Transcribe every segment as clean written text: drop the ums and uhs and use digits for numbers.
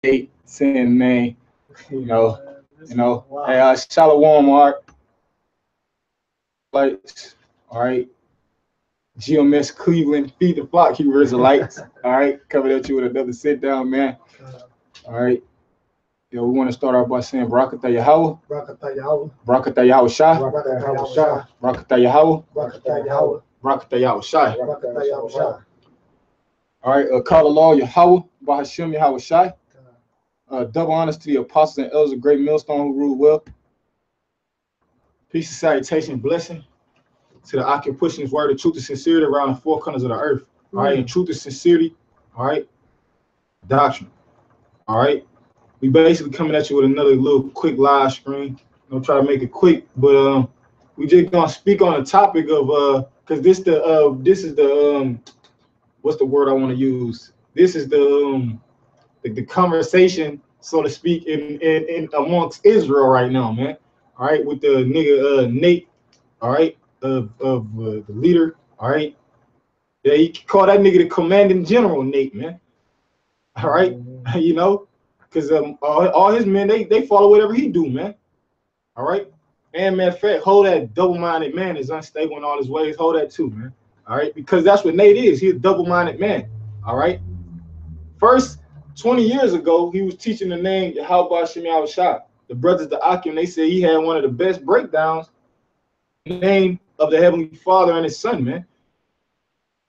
saying name, hey, Shalom Art, lights, all right. GMS Cleveland, feed the flock, Hebrew Israelites, all right. Coming at you with another sit down, man. All right. Yo, we want to start off by saying Barakatah Yahweh. Barakatah Yahweh. Barakatah Yahweh Shai. Barakatah Yahweh Shai. Barakatah Yahweh. Barakatah Yahweh. Barakatah Yahweh Shai. Barakatah Yahweh Shai. All right, call the law Yahweh, Bahashim Yahweh Shai. Double honors to the apostles and elders of Great Millstone who rule well. Peace and salutation, blessing to the Aki pushing his word of truth and sincerity around the four corners of the earth. All right, and truth and sincerity, all right, doctrine. All right, we basically coming at you with another little quick live stream. I'm gonna try to make it quick, but we just gonna speak on the topic of because this is the what's the word I want to use? This is the conversation, so to speak, in amongst Israel right now, man. All right, with the nigga Nate, all right, of the leader, all right. Yeah, he call that nigga the commanding general, Nate, man. All right, you know, because all his men they follow whatever he do, man. All right, and matter of fact, hold that double-minded man is unstable in all his ways. Hold that too, man. All right, because that's what Nate is. He's a double-minded man. All right, first. 20 years ago, he was teaching the name Yahweh Shem Yahweh Shai. The brothers, the Akim, they said he had one of the best breakdowns in the name of the Heavenly Father and His Son, man.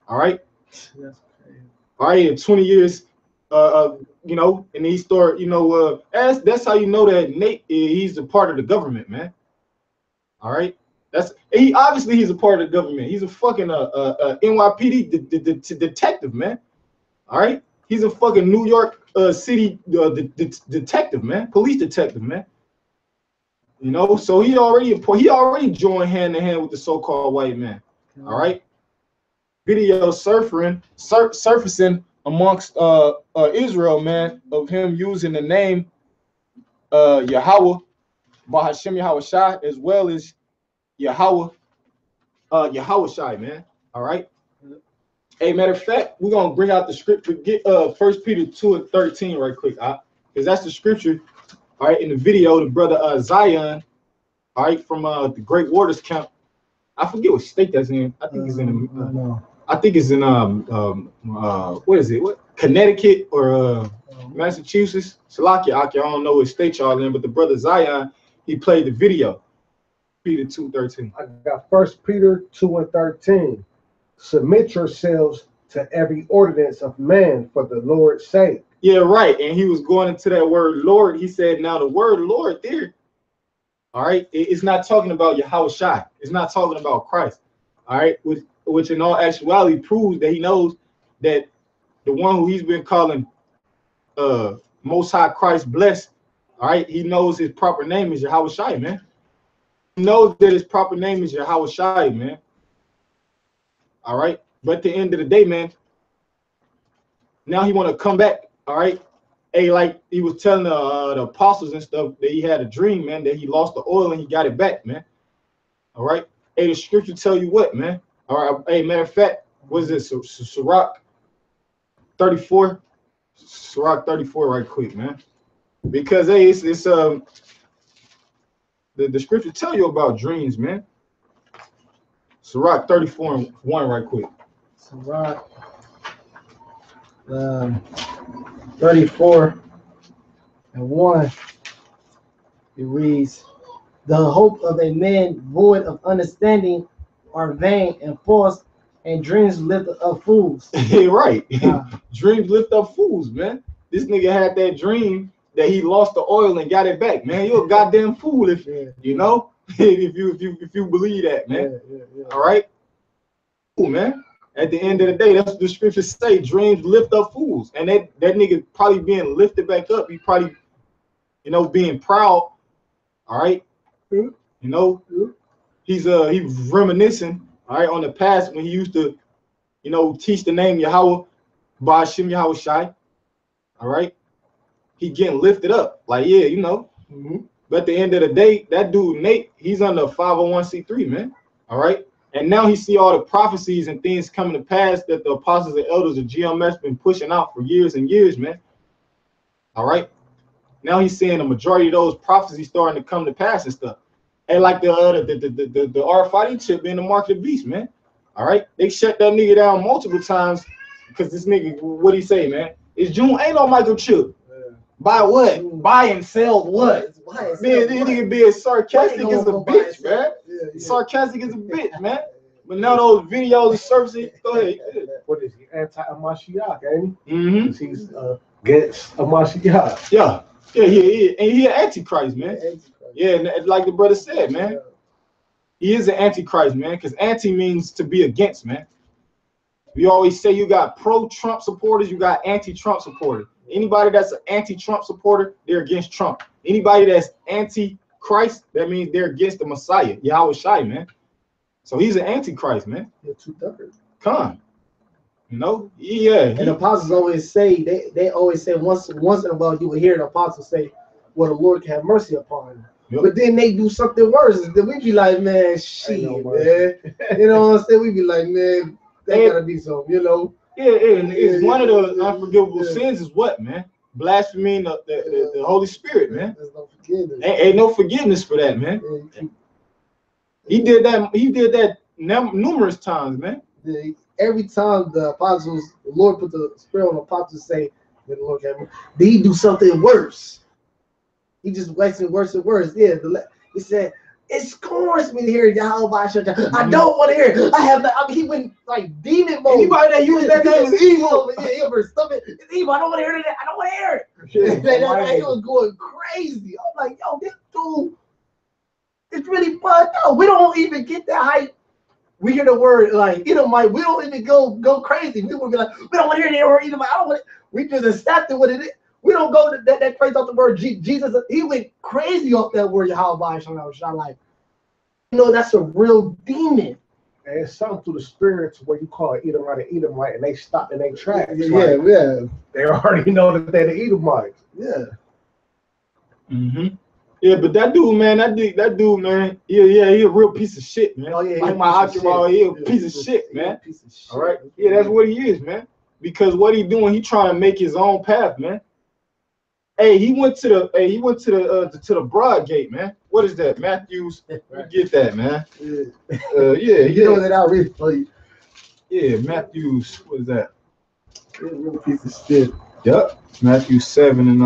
All right? That's crazy. All right, in 20 years, you know, and he started, you know, that's how you know that Nate, he's a part of the government, man. All right? Obviously he's a part of the government. He's a fucking NYPD detective, man. All right? He's a fucking New York City detective, man, police detective, man. You know, so he already joined hand in hand with the so-called white man. All right, video surfacing amongst Israel, man, of him using the name Yahweh, Bahashim Yahweh Shai, as well as Yahweh Shai, man. All right. Hey, matter of fact, we're gonna bring out the scripture. Get 1 Peter 2:13 right quick, because that's the scripture. All right, in the video, the brother Zion, all right, from the Great Waters Camp. I forget what state that's in. I think it's in. I think it's in what is it? What Connecticut or Massachusetts? Salakia, I don't know what state y'all in, but the brother Zion, he played the video. Peter 2:13. I got 1 Peter 2:13. Submit yourselves to every ordinance of man for the Lord's sake. Yeah, right. And he was going into that word Lord. He said, now the word Lord there, all right, it's not talking about Yahweh Shai. It's not talking about Christ. All right, which in all actuality proves that he knows that the one who he's been calling Most High Christ blessed, all right, he knows his proper name is Yahweh Shai, man. He knows that his proper name is Yahweh Shai, man. All right, but at the end of the day, man, now he want to come back. All right, hey, like he was telling the apostles and stuff that he had a dream, man, that he lost the oil and he got it back, man. All right, hey, the scripture tell you what, man. All right, hey, matter of fact, what is this? Sirach 34, Sirach 34, right quick, man, because hey, it's the scripture tell you about dreams, man. Sirach 34:1 right quick. Sirach 34:1. It reads, the hope of a man void of understanding are vain and false, and dreams lift up fools. Right. Dreams lift up fools, man. This nigga had that dream that he lost the oil and got it back, man. You're a goddamn fool if you know. if you believe that, man. All right, cool, man. At the end of the day, that's what the scriptures say. Dreams lift up fools, and that nigga probably being lifted back up. He probably, you know, being proud. All right, you know, he's reminiscing, all right, on the past when he used to, you know, teach the name Yahweh Bahashim Yahweh Shai. All right, he getting lifted up, like, yeah, you know. But at the end of the day, that dude Nate, he's under 501c3, man. All right, and now he see all the prophecies and things coming to pass that the apostles and elders of GMS been pushing out for years and years, man. All right. Now he's saying the majority of those prophecies starting to come to pass and stuff. And like the R5 chip being the mark of the beast, man. All right. They shut that nigga down multiple times because this nigga, what he say, man? It's June ain't no microchip. Buy what? Buy and sell what? Man, this nigga being sarcastic as a bitch, man. Sarcastic as a bitch, man. But now those videos are surfacing. Go ahead. What is he? Anti-Amashiach, ain't he? Mm-hmm. He's against Amashiach. Yeah. And he an antichrist, man. Yeah, and like the brother said, man. He is an antichrist, man, because anti means to be against, man. We always say you got pro-Trump supporters, you got anti-Trump supporters. Anybody that's an anti-Trump supporter, they're against Trump. Anybody that's anti-Christ, that means they're against the Messiah, Yahweh Shai, man. So he's an antichrist, man. You're 2/3. Come on. You know? Yeah. And the apostles always say, they always say once in a while you will hear the apostles say, well, the Lord can have mercy upon him. Yep. But then they do something worse. Then we be like, man, shit, man. You know what I'm saying? We be like, man, that gotta be something, you know? Yeah, and it's one of the unforgivable sins is what, man? Blaspheming the Holy Spirit, man. There's no forgiveness. Ain't no forgiveness for that, man. He did that numerous times, man. Every time the apostles, the Lord put the Spirit on the apostles, say, the Lord have mercy, did he do something worse? He just wasting worse and worse. Yeah, he said, it scores me to hear Yahweh. I don't want to hear it. He went like demon mode. Anybody that used that name is evil. Yeah, it's evil. I don't want to hear it. I don't want to hear it. He was going crazy. I'm like, yo, this dude, it's really fucked up. We don't even get that hype. We hear the word like Edomite. We don't even go crazy. We would be like, we don't want to hear the word Edomite. I don't want it. We just accept it what it is. We don't go to that crazy off the word Jesus. He went crazy off that word Yahweh. Like, that's a real demon. And it's something through the spirits where you call it Edomite, and they stop in their tracks. Yeah. They already know that they're the Edomites. Yeah. Mm-hmm. Yeah, but that dude, man, he a real piece of shit, man. Oh, yeah, like my Akira, he a piece of shit, man. All right. Yeah, that's what he is, man. Because what he doing, he trying to make his own path, man. Hey, he went to the broad gate, man. What is that? Matthews. You get that, man. You know that I'll read for you. Yeah, Matthews. What is that? Real piece of shit. Yep. Matthew 7 and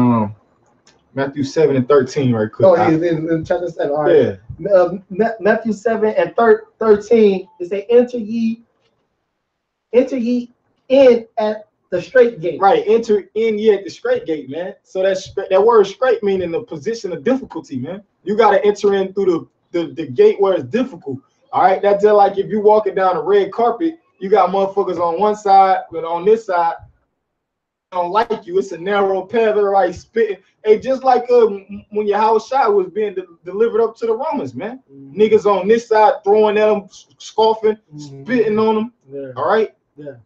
13, right quick. Oh, yeah, in chapter 7. All right. Yeah. Matthew 7 and 13, it say, enter ye in at the straight gate. Right, enter in ye at the straight gate, man. So that word straight meaning the position of difficulty, man. You got to enter in through the gate where it's difficult. All right, that's just like if you walking down a red carpet, you got motherfuckers on one side, but on this side, don't like you. It's a narrow path, right? Spitting. Hey, just like when Yahweh Shai was being delivered up to the Romans, man. Mm-hmm. Niggas on this side throwing at them, scoffing, spitting on them. Yeah. All right. Yeah.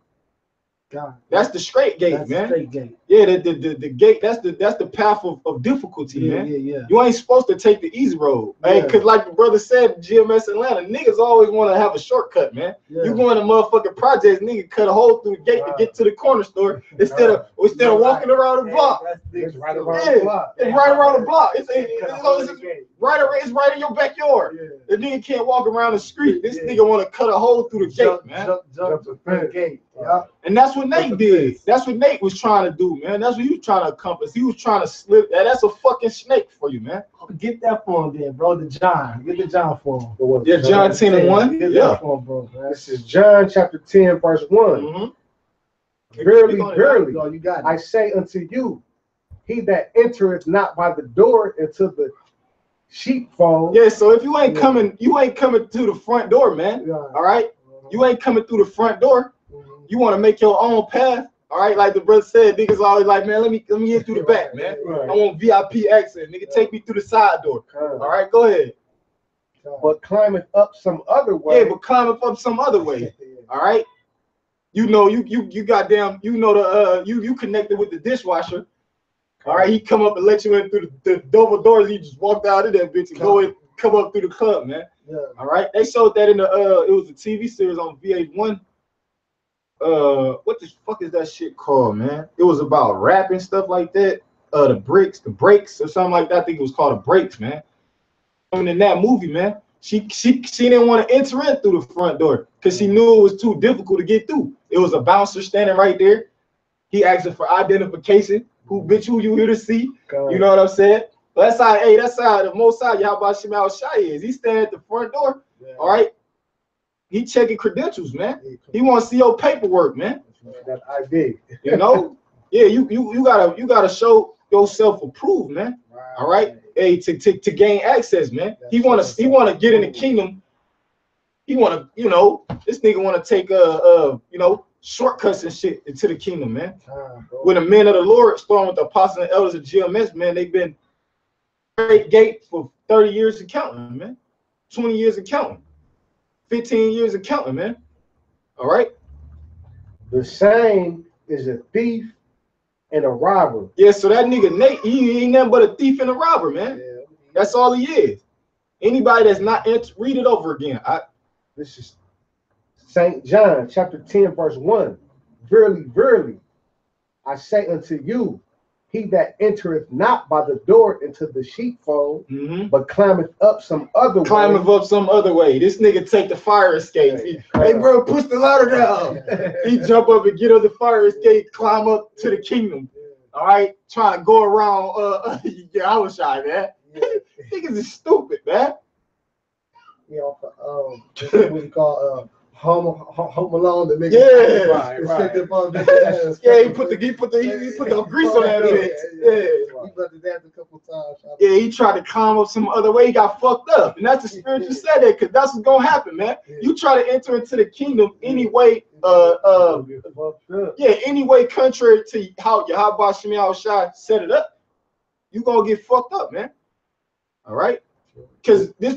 God. That's the straight gate, man. The straight gate. Yeah, the gate. That's the path of difficulty, man. Yeah. You ain't supposed to take the easy road, hey, cause like the brother said, GMS Atlanta, niggas always want to have a shortcut, man. Yeah. You go in the motherfucking projects, nigga, cut a hole through the gate to get to the corner store instead of walking around the block. It's right around the block. It's right around the block. It's right in your backyard. Yeah. The nigga can't walk around the street. This nigga want to cut a hole through the gate, man. Jump the gate. Yeah. And that's what Nate did. That's what Nate was trying to do, man. That's what he was trying to accomplish. He was trying to slip. That's a fucking snake for you, man. Get that for him, then, bro. Get the John for him. Yeah, John 10 and 1. Get that for him, bro. This is John chapter 10, verse 1. Mm-hmm. Verily, you got it. I say unto you, he that entereth not by the door into the sheepfold. Yeah, so if you ain't coming to the front door, man. Yeah. All right, you ain't coming through the front door. You want to make your own path, all right? Like the brother said, niggas always like, man, let me in through the back, man. Right. I want VIP access. Nigga, take me through the side door. All right, go ahead. But climbing up some other way. Yeah, but climbing up some other way. All right. You know, you goddamn, you know you connected with the dishwasher. All right, he come up and let you in through the double doors. You just walked out of that bitch and go in, come up through the club, man. Yeah. All right. They showed that in the it was a TV series on VH1. What the fuck is that shit called, man? It was about rap and stuff like that. the breaks or something like that. I think it was called the breaks, man. And in that movie, man, she didn't want to enter in through the front door because she knew it was too difficult to get through. It was a bouncer standing right there. He asking for identification. Who you here to see? You know what I'm saying? But that's how the Most High Yahweh Shem Shai is. He standing at the front door. Yeah. All right. He checking credentials, man. He want to see your paperwork, man. That ID. You know? Yeah, you gotta show yourself approved, man. Right. All right. Hey, to gain access, man. He wanna get in the kingdom. He wanna, this nigga wanna take shortcuts and shit into the kingdom, man. When the men of the Lord, starting with the apostles and elders of GMS, man, they've been great gate for 30 years and counting, man. 20 years and counting. 15 years of counting, man. All right. The same is a thief and a robber. Yeah, so that nigga Nate, he ain't nothing but a thief and a robber, man. Yeah. That's all he is. Anybody that's not read it over again. This is St. John chapter 10, verse 1. Verily, verily, I say unto you, he that entereth not by the door into the sheepfold, but climbeth up some other way. This nigga take the fire escape. Hey, bro, push the ladder down. He jump up and get on the fire escape, climb up to the kingdom. All right, trying to go around. I was shy, man. Niggas is stupid, man. What we call Home Alone, the nigga. Yeah, right. Yeah, he put the grease on that bitch. Yeah, he put the dance a couple times. Yeah, he tried to climb up some other way. He got fucked up, and that's the spiritual said that, because that's what's gonna happen, man. You try to enter into the kingdom anyway. Any way contrary to how Yahweh Shem Shai set it up, you gonna get fucked up, man. All right. Because this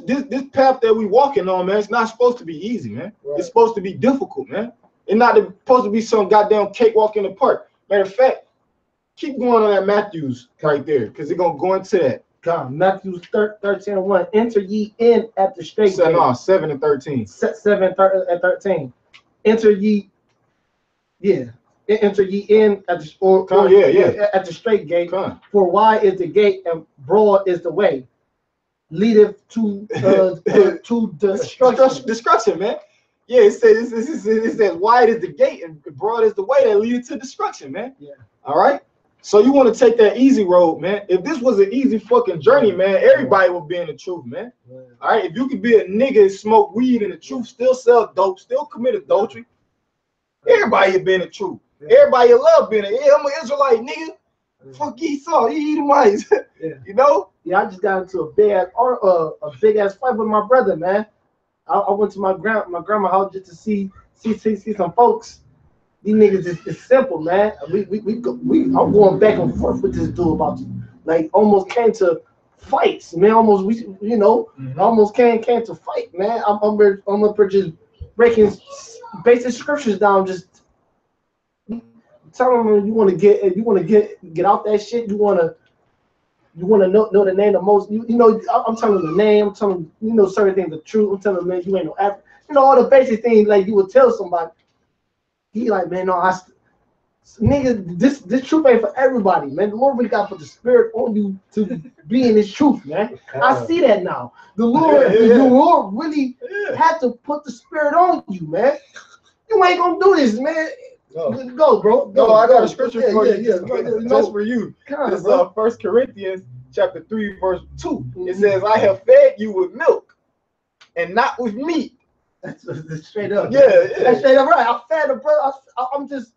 path that we walking on, man, it's not supposed to be easy, man. Right. It's supposed to be difficult, man. It's not supposed to be some goddamn cakewalk in the park. Matter of fact, keep going on that Matthews right there, because they're going to go into that. God, Matthews 13:1. Enter ye in at the straight gate. No, 7 and 13. 7 and 13. Enter ye, enter ye in at the at the straight gate. For wide is the gate and broad is the way leadeth to destruction, man. Yeah, it says wide is the gate and broad is the way that leads to destruction, man. Yeah. All right. So you want to take that easy road, man. If this was an easy fucking journey, man, everybody would be in the truth, man. Yeah. All right. If you could be a nigga and smoke weed in the truth, still sell dope, still commit adultery, everybody would be in the truth. Yeah. Everybody love being I'm an Israelite, nigga. Fuck Esau, he Edomites. You know? Yeah, I just got into a big ass fight with my brother, man. I went to my grandma's house just to see some folks. These niggas is simple, man. I'm going back and forth with this dude about almost came to fights, man. Almost almost came to fight, man. I'm up here just breaking basic scriptures down, just telling them you want to get out that shit. You want to know the name of most. I'm telling them the name. I'm telling them, certain things the truth. I'm telling them, man, you ain't no African. All the basic things like you would tell somebody. He like, man, no, nigga, this truth ain't for everybody, man. The Lord really got to put the spirit on you to be in His truth, man. I see that now. The Lord really had to put the spirit on you, man. You ain't gonna do this, man. Go, bro. No, I got a scripture for you. Just for you. This is 1 Corinthians chapter 3, verse 2. It says, I have fed you with milk and not with meat. That's straight up. Yeah. That's straight up right. I fed the brother. I'm just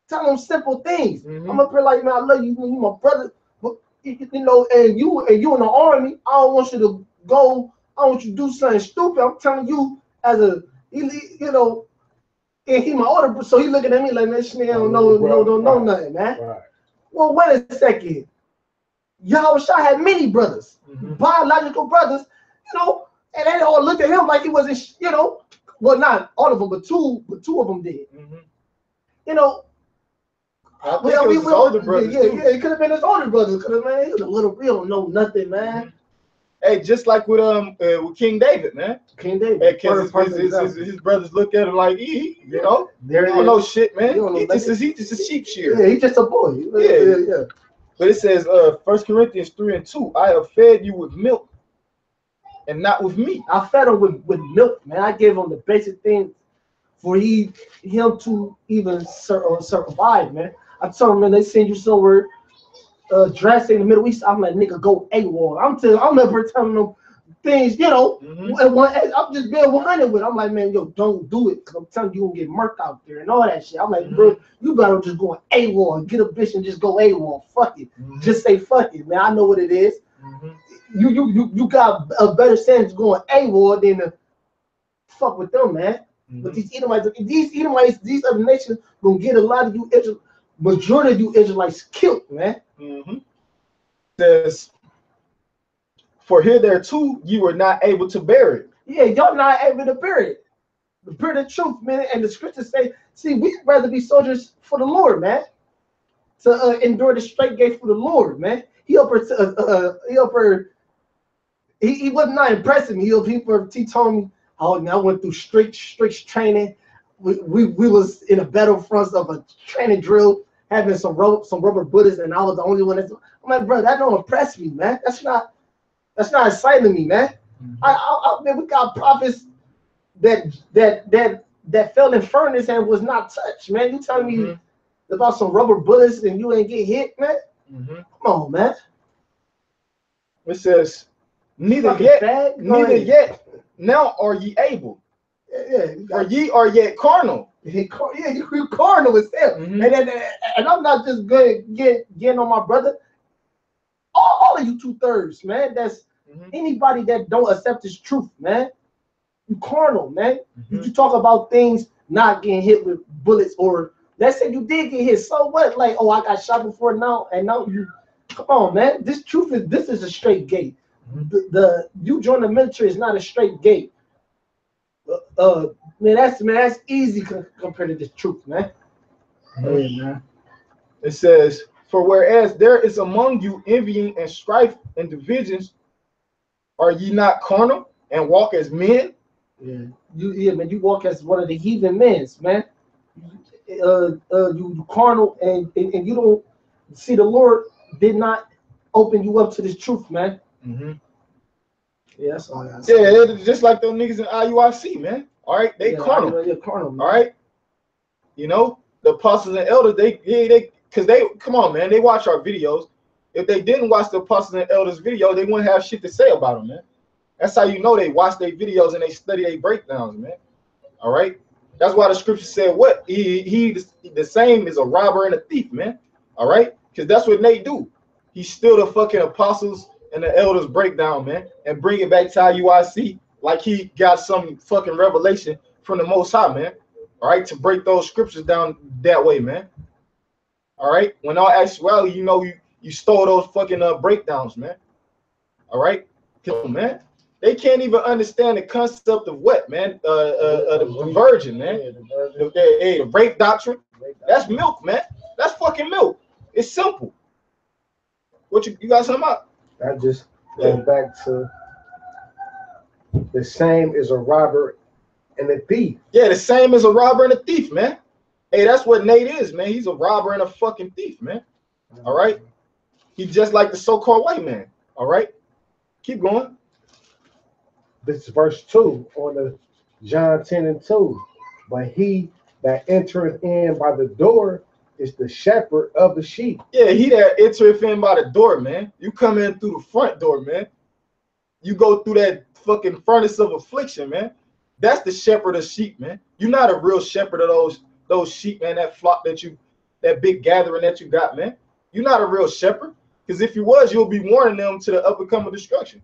telling them simple things. I'm up here like, man, I love you. You my brother. But, and you in the army, I don't want you to go. I don't want you to do something stupid. I'm telling you as a, and he my older, so he looking at me like, man, this nigga don't know nothing, man. Right. Well, wait a second. Yahweh Shai had many brothers, biological brothers, and they all looked at him like he wasn't, well, not all of them, but two of them did. I think it was his older brothers. Yeah, it could have been his older brothers. Could have, man. He was a little real, know nothing, man. Hey, just like with King David, man. King David. Hey, his brothers look at him like he don't know shit, man. He just a sheep shearer. Yeah, he's just a boy. Yeah. But it says, 1 Corinthians 3:2, I have fed you with milk and not with meat. I fed him with milk, man. I gave him the basic things for him to even survive, man. I told him, man, they send you somewhere dressed in the Middle East. I'm like, nigga, go AWOL. I'm never telling them things, you know. I'm just being 100 with. I'm like, man, yo, don't do it, because I'm telling you, you're gonna get murked out there and all that shit. I'm like, bro, you better just go AWOL and get a bitch and just go AWOL. Fuck it. Just say fuck it, man. I know what it is. You got a better sense going AWOL than to fuck with them, man. But these Edomites, these other nations gonna get a lot of you majority of you Israelites killed, man. Says, for hitherto you were not able to bear it. Yeah, y'all not able to bear it. Bear the truth, man. And the scriptures say, see, we'd rather be soldiers for the Lord, man. To endure the straight gate for the Lord, man. He was not impressing me. He told me, oh, I went through strict training. We was in a battlefront of a training drill, having some rubber bullets, and I was the only one that's. I'm like, bro, that don't impress me, man. That's not exciting to me, man. Man, we got prophets that fell in furnace and was not touched, man. You telling me about some rubber bullets and you ain't get hit, man? Come on, man. It says, neither yet now are ye able. For ye are yet carnal. Yeah, you carnal as hell. And I'm not just good getting on my brother. All of you 2/3, man. That's anybody that don't accept this truth, man. You carnal, man. You talk about things not getting hit with bullets, or let's say you did get hit. So what? Like, oh, I got shot before now, and now you. Come on, man. This is a straight gate. You join the military is not a straight gate. Man, that's easy compared to this truth, man. Hey, man. It says, for whereas there is among you envying and strife and divisions, are ye not carnal and walk as men? Man, you walk as one of the heathen men, man. You carnal and you don't see the Lord did not open you up to this truth, man. Yeah, that's all I say. Yeah, just like those niggas in IUIC, man. All right, they carnal. Carnal, man. All right, you know the apostles and elders. They come on, man. They watch our videos. If they didn't watch the apostles and elders video, they wouldn't have shit to say about them, man. That's how you know they watch their videos and they study their breakdowns, man. All right, that's why the scripture said what he the same is a robber and a thief, man. All right, because that's what they do. He steal the fucking apostles and the elders breakdown, man, and bring it back to IUIC like he got some fucking revelation from the Most High, man. All right, to break those scriptures down that way, man. All right, when all actuality, you know, you stole those fucking breakdowns, man. All right, man. They can't even understand the concept of what, man? The virgin, man. The rape doctrine. That's milk, man. That's fucking milk. It's simple. What you got something about? I just go back to the same as a robber and a thief. Yeah, the same as a robber and a thief, man. Hey, that's what Nate is, man. He's a robber and a fucking thief, man. All right. He's just like the so-called white man. All right. Keep going. This is verse 2 on the John 10:2. But he that entereth in by the door is the shepherd of the sheep. Yeah, he that entereth in by the door, man. You come in through the front door, man. You go through that fucking furnace of affliction, man. That's the shepherd of sheep, man. You're not a real shepherd of those sheep, man. That flock that big gathering that you got, man. You're not a real shepherd. Because if you was, you'll be warning them to the up and coming destruction.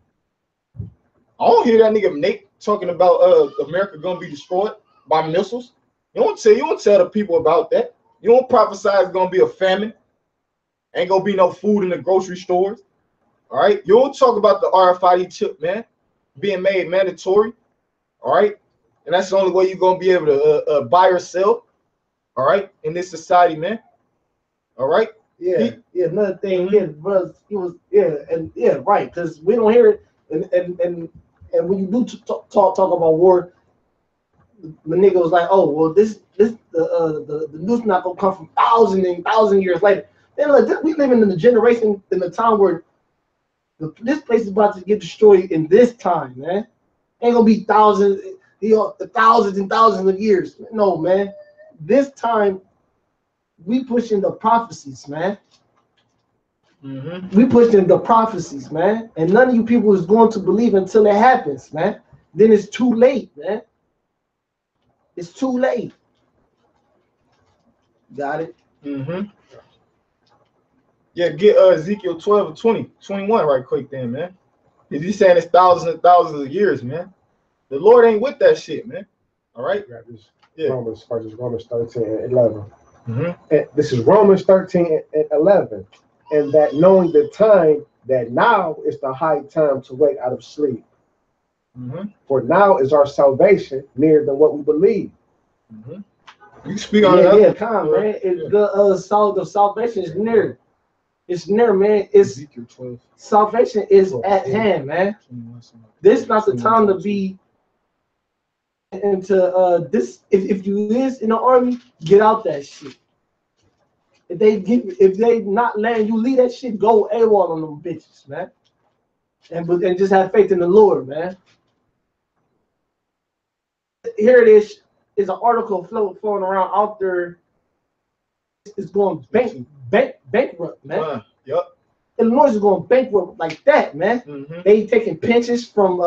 I don't hear that nigga Nate talking about America gonna be destroyed by missiles. You don't tell the people about that. You don't prophesy it's gonna be a famine. Ain't gonna be no food in the grocery stores. All right. You don't talk about the RFID chip, man, being made mandatory. All right. And that's the only way you're gonna be able to buy or sell. All right, in this society, man. All right. Yeah. Another thing, bro, he was right, because we don't hear it, and when you do talk about war, the nigga was like, oh well, the news not gonna come from thousand years later. And look, we living in the generation, in the time where this place is about to get destroyed in this time, man. Ain't gonna be thousands, thousands and thousands of years. No, man. This time, we pushing the prophecies, man. We pushing the prophecies, man. And none of you people is going to believe until it happens, man. Then it's too late, man. It's too late. Got it? Yeah, get Ezekiel 12 and 20, 21 right quick then, man. If he's saying it's thousands and thousands of years, man. The Lord ain't with that shit, man. All right? Yeah. Romans 13 and 11. And this is Romans 13 and 11. And that knowing the time, that now is the high time to wake out of sleep. For now is our salvation nearer than what we believe. You speak on that. Yeah, come, man. The salvation is near. It's near, man. It's Ezekiel 12. Salvation is at hand, man. This is not the time to be into this. If you is in the army, get out that shit. If they not letting you lead that shit, go AWOL on them bitches, man. And just have faith in the Lord, man. Here it is. Is an article floating around out there. It's going bankrupt, man. Yep. Illinois is going bankrupt like that, man. They taking pensions from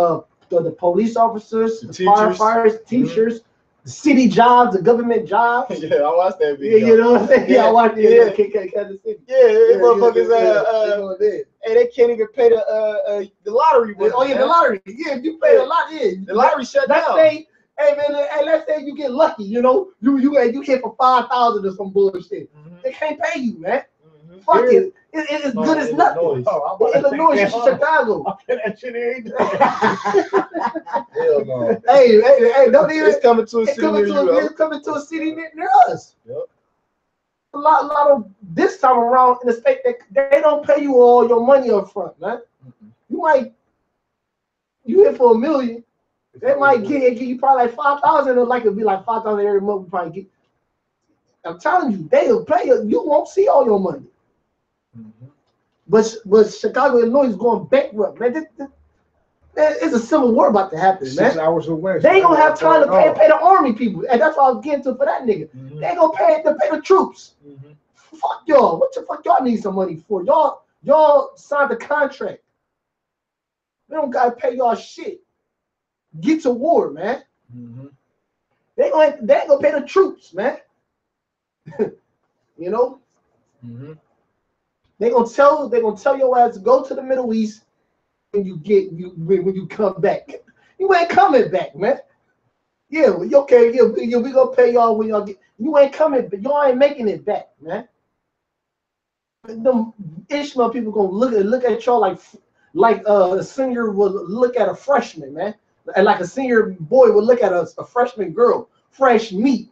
the police officers, the firefighters, teachers, the city jobs, the government jobs. Yeah, I watched that video. Yeah, you know what I'm saying? Yeah, I watched it. Kansas City. Yeah, motherfuckers. Hey, they can't even pay the lottery. Oh yeah, the lottery. Yeah, if you pay the lottery, yeah. The lottery shut down. Hey man, let's say you get lucky, you know, you hit for 5,000 or some bullshit. They can't pay you, man. Fuck it. It's good as nothing. Illinois, Chicago. That shit ain't. Hell no. Hey, don't even. It's coming to a city near you. It's coming to a city near us. Yep. A lot of this time around in the state, they don't pay you all your money up front, man. You hit for $1 million. They might give you probably like 5,000, or like it'll be like 5,000 every month. You probably get. I'm telling you, they'll pay you. You won't see all your money. But Chicago, Illinois is going bankrupt, man. It's a civil war about to happen, man. 6 hours away. They ain't gonna have time to pay the army people, and that's what I was getting to for that nigga. They ain't gonna pay the troops. Fuck y'all. What the fuck y'all need some money for? Y'all signed the contract. They don't gotta pay y'all shit. Get to war, man. They ain't gonna pay the troops, man. You know. They gonna tell your ass to go to the Middle East when you come back. You ain't coming back, man. Yeah, okay. Yeah, we gonna pay y'all when y'all get. You ain't coming, but y'all ain't making it back, man. Them Ishmael people gonna look at y'all like a senior would look at a freshman, man. And like a senior boy would look at a freshman girl, fresh meat.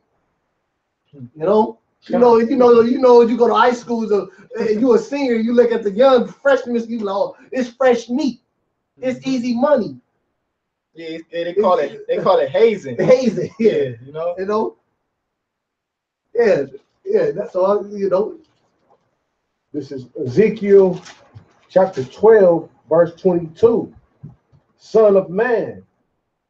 You know, you go to high school, so you a senior, you look at the young freshmen, you like, oh, it's fresh meat, it's easy money. Yeah, they call it hazing. Hazing, yeah. You know. Yeah, that's all. You know. This is Ezekiel chapter 12, verse 22. Son of man,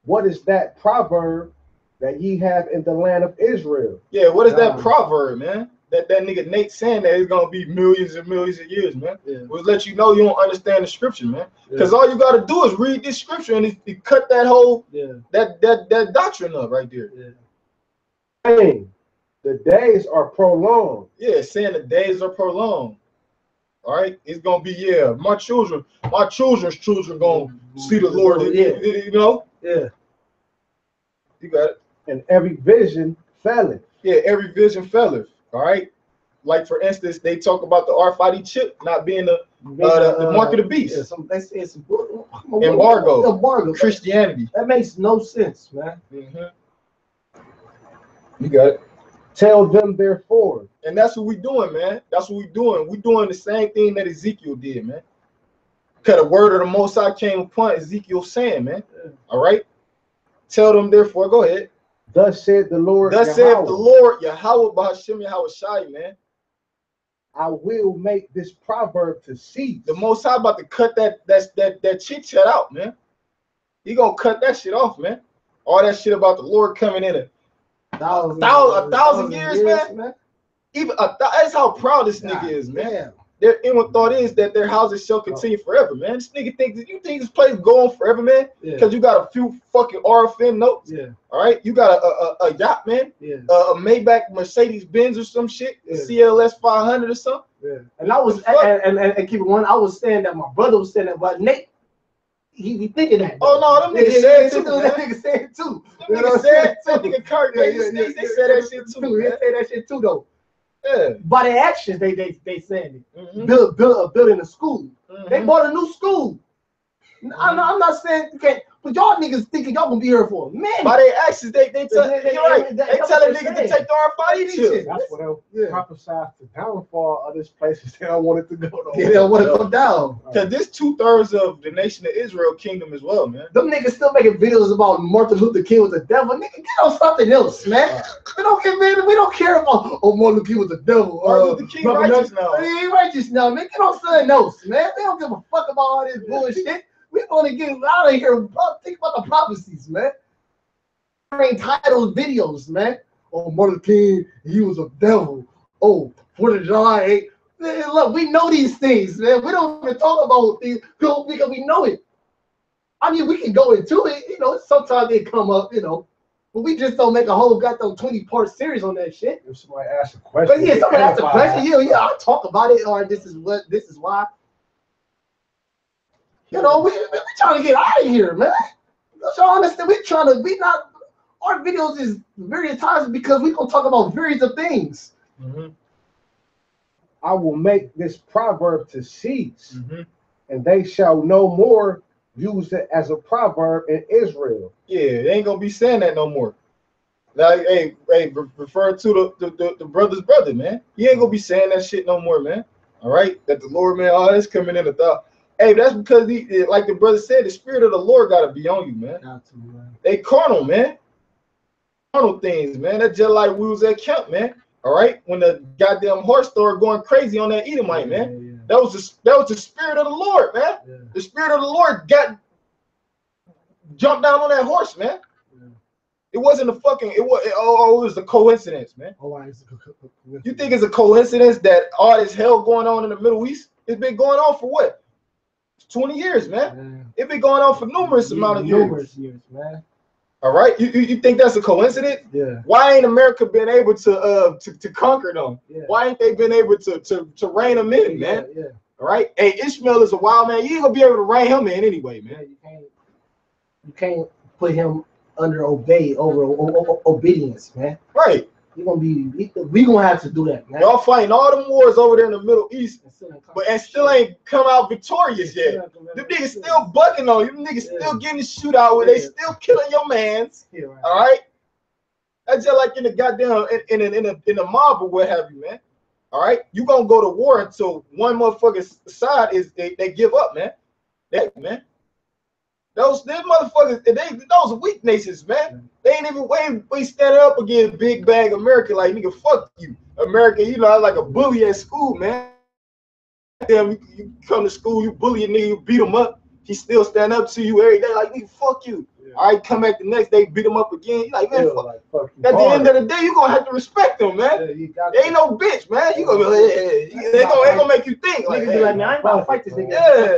what is that proverb that ye have in the land of Israel? Yeah, what is that proverb, man? That nigga Nate saying that it's gonna be millions and millions of years, man. We'll let you know you don't understand the scripture, man. Because all you gotta do is read this scripture and it cut that whole that doctrine up right there. Saying the days are prolonged. Yeah, saying the days are prolonged. All right, it's gonna be my children's children gonna see the Lord. You know. Yeah. You got it. And every vision felleth. Yeah, every vision felleth. All right. Like for instance, they talk about the RFID chip not being the mark of the beast. They say it's embargo. Christianity. That makes no sense, man. You got it. Tell them therefore. And that's what we doing, man. That's what we doing. We doing the same thing that Ezekiel did, man. Because the word of the Most High came upon Ezekiel saying, man. All right. Tell them therefore. Go ahead. Thus said the Lord. Thus said the Lord Yahweh Bahashim Yahweh Shai, man. I will make this proverb to cease. The Most High about to cut that chit chat out, man. He gonna cut that shit off, man. All that shit about the Lord coming in a thousand years, man. Even that's how proud this nigga is, man. Yeah. Their inward thought is that their houses shall continue forever, man. This nigga thinks that you think this place go on forever, man? Because you got a few fucking RFN notes. Yeah. All right, you got a yacht, man. Yeah. A Maybach Mercedes Benz or some shit, Yeah. CLS 500 or something. Yeah. And I was and keep it one. I was saying that my brother was saying that, but Nate, he thinking that. Oh no, them niggas said it too. That nigga said it too. Them niggas said that nigga Kirk. They said that shit too. They say that shit too though. Yeah. By their actions, they saying it. Mhm. Building a school. Mhm. They bought a new school. I'm not saying you can't, but y'all niggas thinking y'all gonna be here for a minute. By their actions, they tell They- you're right. they- They that's telling what niggas they're to take the R5 shit. That's what I Yeah. prophesied the downfall of this place. They don't want it to go nowhere. Yeah, they want to come down. Cause this 2/3 of the nation of Israel kingdom as well, man. Them niggas still making videos about Martin Luther King was the devil. Nigga, get on something else, man. We don't care about Martin Luther King was the devil. Martin Luther King righteous now. He ain't righteous now, man. Get on something else, man. We don't give a fuck about all this bullshit. We want to get out of here. Think about the prophecies, man. Entitled videos, man. Oh, Martin Luther King, he was a devil. Oh, 4th of July 8th. Man, look, we know these things, man. We don't even talk about things because we know it. I mean, we can go into it, you know, sometimes they come up, you know, but we just don't make a whole goddamn 20-part series on that shit. If somebody asks a question, But yeah, somebody asks a question, yeah, I'll talk about it, or this is why. You know, we trying to get out of here, man. Y'all understand? Our videos is various times because we gonna talk about various of things. Mm-hmm. I will make this proverb to cease, Mm-hmm. and they shall no more use it as a proverb in Israel. Yeah, they ain't gonna be saying that no more. Like, hey, refer to the brother's brother, man. He ain't gonna be saying that shit no more, man. All right, that the Lord, man, all this coming in the thought. Hey, that's because like the brother said, the spirit of the Lord gotta be on you, man. They carnal, man. Carnal things, man. That's just like we was at camp, man. All right, when the goddamn horse started going crazy on that Edomite, man. That was the spirit of the Lord, man. Yeah. The spirit of the Lord jumped down on that horse, man. Yeah. It wasn't a fucking. It was a coincidence, man. You think it's a coincidence that all this hell going on in the Middle East? It's been going on for what? 20 years, man. It's been going on for numerous amount of years. Numerous years, man. All right, you think that's a coincidence? Yeah. Why ain't America been able to conquer them? Yeah. Why ain't they been able to rein them in, man? Yeah. All right. Hey, Ishmael is a wild man. You ain't gonna be able to rein him in anyway, man. You can't put him under obedience, man. Right. We gonna have to do that, man. Y'all fighting all them wars over there in the Middle East, and still ain't come out victorious yet. Them niggas still bucking on you. Them niggas still getting the shootout where they still killing your mans. Yeah, right. All right. That's just like in the goddamn in a mob or what have you, man. All right. You gonna go to war until one motherfucking side is they give up, man. Those motherfuckers, those are weak nations, man. They ain't even we standing up against big bag America like nigga, fuck you. America, you know, like a bully at school, man. Damn, you come to school, you bully a nigga, you beat him up. He still stand up to you every day, like nigga, fuck you. Yeah. All right, come back the next day, beat him up again. You like, man, fuck you. At the end of the day, you gonna have to respect them, man. Yeah, they ain't no bitch, man. You gonna they gonna make you think. Like, niggas be like, man, I ain't about to fight this nigga in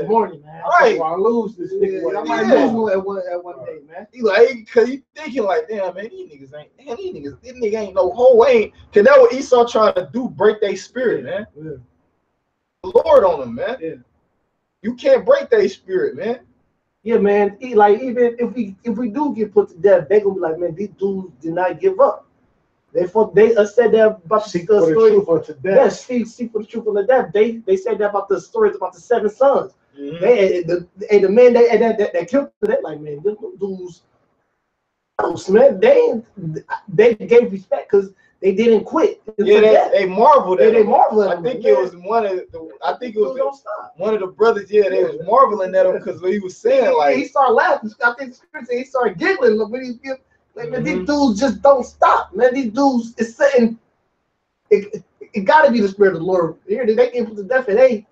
the morning, man. Right. I lose this nigga. I might lose at one day, man. You like, cause you thinking like, damn, man, these niggas ain't no whole ain't. Cause that what Esau trying to do, break their spirit, man. Yeah. The Lord on them, man. Yeah. You can't break their spirit, man. Yeah, man. Like even if we do get put to death, they gonna be like, man, these dudes did not give up. They said that about the seek for the truth unto death. Yeah, seek for the truth unto death. They said that about the stories about the 7 sons. Mm-hmm. The men that killed them, they like, man, them dudes, man, they gave respect because they didn't quit. Yeah, they marveled at they marveled at him. I think it was one of the brothers. Yeah, they was marveling at him because what he was saying, like he started laughing. I think the scripture he started giggling when he like, man, these dudes just don't stop, man. These dudes is setting it got to be the Spirit of the Lord. Here, they can put to death, and they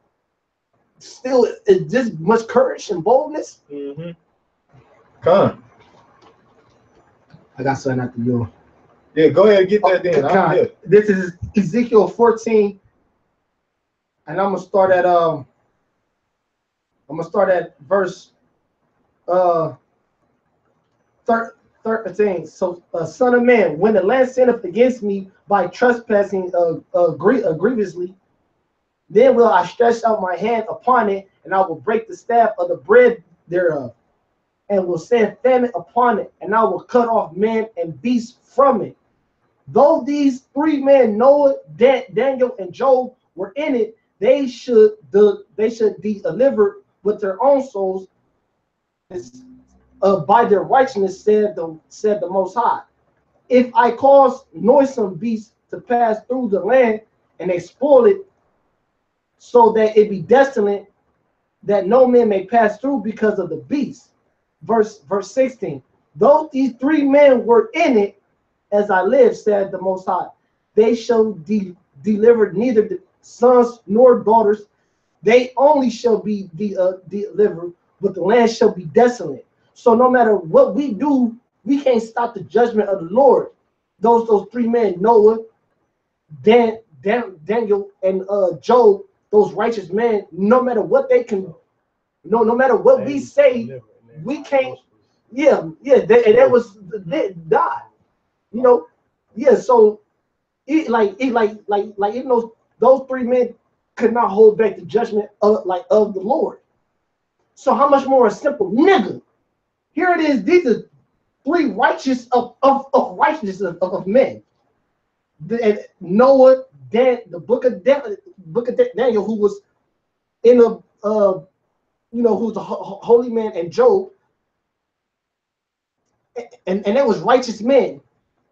still is this much courage and boldness. Come. I got something after you. Yeah, go ahead and get that then. I'm here. This is Ezekiel 14, and I'm gonna start at verse 13. So, son of man, when the land sinneth against me by trespassing grievously, then will I stretch out my hand upon it, and I will break the staff of the bread thereof, and will send famine upon it, and I will cut off man and beast from it. Though these three men, Noah, Daniel, and Job, were in it, they should be delivered with their own souls by their righteousness, said the Most High. If I cause noisome beasts to pass through the land, and they spoil it, so that it be desolate, that no man may pass through because of the beast. Verse 16. Though these three men were in it, as I live, said the Most High, they shall deliver neither the sons nor daughters. They only shall be delivered, but the land shall be desolate. So no matter what we do, we can't stop the judgment of the Lord. Those three men, Noah, Daniel, and Job, those righteous men, no matter what they can, no matter what we say, we can't. That was they died. You know, so even those three men could not hold back the judgment of the Lord. So how much more a simple nigga? Here it is. These are three righteous of righteousness of men. Noah, the book of Daniel, who was in a who's a holy man, and Job, and they was righteous men.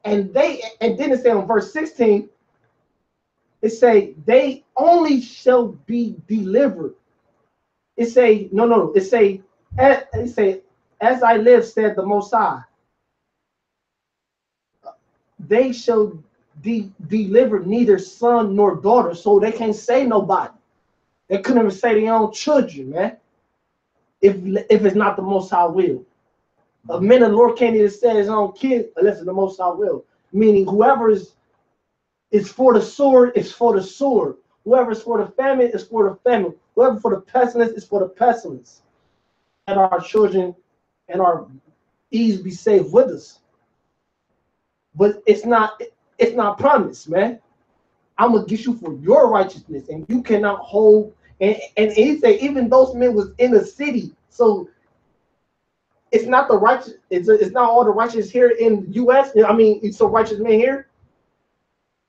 And then it say on verse 16, it say they only shall be delivered. It say as I live, said the Most High, they shall deliver neither son nor daughter. So they can't say nobody. They couldn't even say their own children, man. If it's not the Most High will. A man of the Lord can't even say his own kid unless it's the Most High will. Meaning whoever is for the sword is for the sword. Whoever is for the famine is for the famine. Whoever for the pestilence is for the pestilence. And our children and our ease be saved with us. But it's not promised, man. I'm gonna get you for your righteousness, and you cannot hold. And he said even those men was in the city, so it's not the righteous. It's not all the righteous here in the U.S. I mean, it's so righteous men here.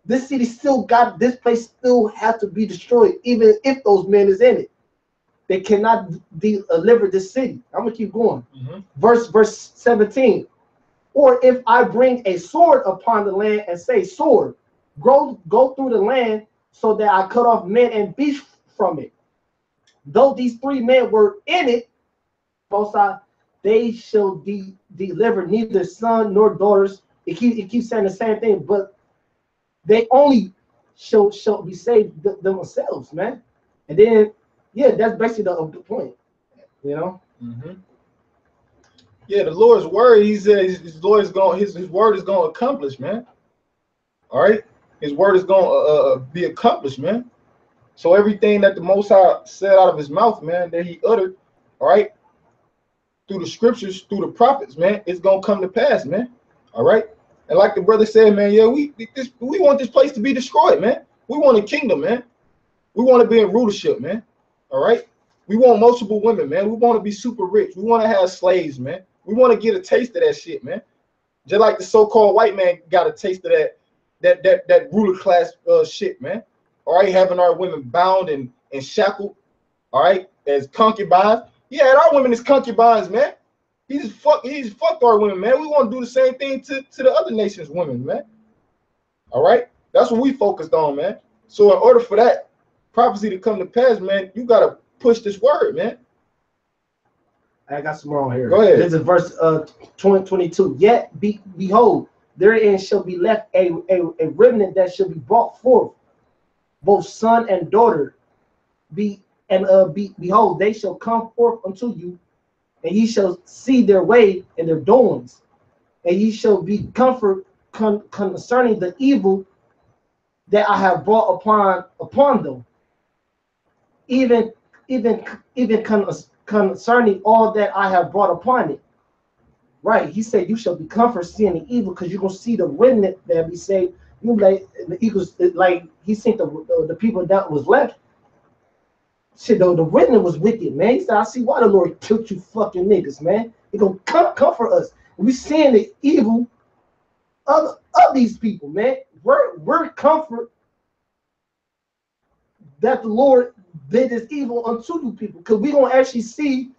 This city still got, this place still has to be destroyed, even if those men is in it. They cannot deliver this city. I'm gonna keep going. Verse 17. Or if I bring a sword upon the land and say, sword, go through the land, so that I cut off men and beasts from it. Though these three men were in it, Most High, they shall deliver neither son nor daughters. It keeps saying the same thing, but they only shall be saved themselves, man. And then, that's basically the point, you know. Yeah, the Lord's word. He said his word is going to accomplish, man. All right, his word is going to be accomplished, man. So everything that the Most High said out of his mouth, man, that he uttered, all right, through the scriptures, through the prophets, man, it's gonna come to pass, man. All right. And like the brother said, man, we want this place to be destroyed, man. We want a kingdom, man. We want to be in rulership, man. All right. We want multiple women, man. We want to be super rich. We want to have slaves, man. We want to get a taste of that shit, man. Just like the so-called white man got a taste of that ruler class shit, man. All right, having our women bound and shackled, all right, as concubines. Yeah, our women is concubines, man. He's fucked our women, man. We want to do the same thing to the other nations' women, man. All right, that's what we focused on, man. So in order for that prophecy to come to pass, man, you gotta push this word, man. I got some more on here. Go ahead. This is verse 22. Yet behold, therein shall be left a remnant that shall be brought forth, both son and daughter. Behold, they shall come forth unto you, and ye shall see their way and their doings, and ye shall be comfort concerning the evil that I have brought upon them, even concerning all that I have brought upon it. Right? He said, "You shall be comfort seeing the evil, because you're gonna see the remnant that be saved." You like the eagles, like he seen the people that was left. Shit, though the remnant was wicked, man. He said, "I see why the Lord killed you, fucking niggas, man. He gonna comfort us." And we seeing the evil of these people, man. We're comfort that the Lord did this evil unto you people, because we gonna actually see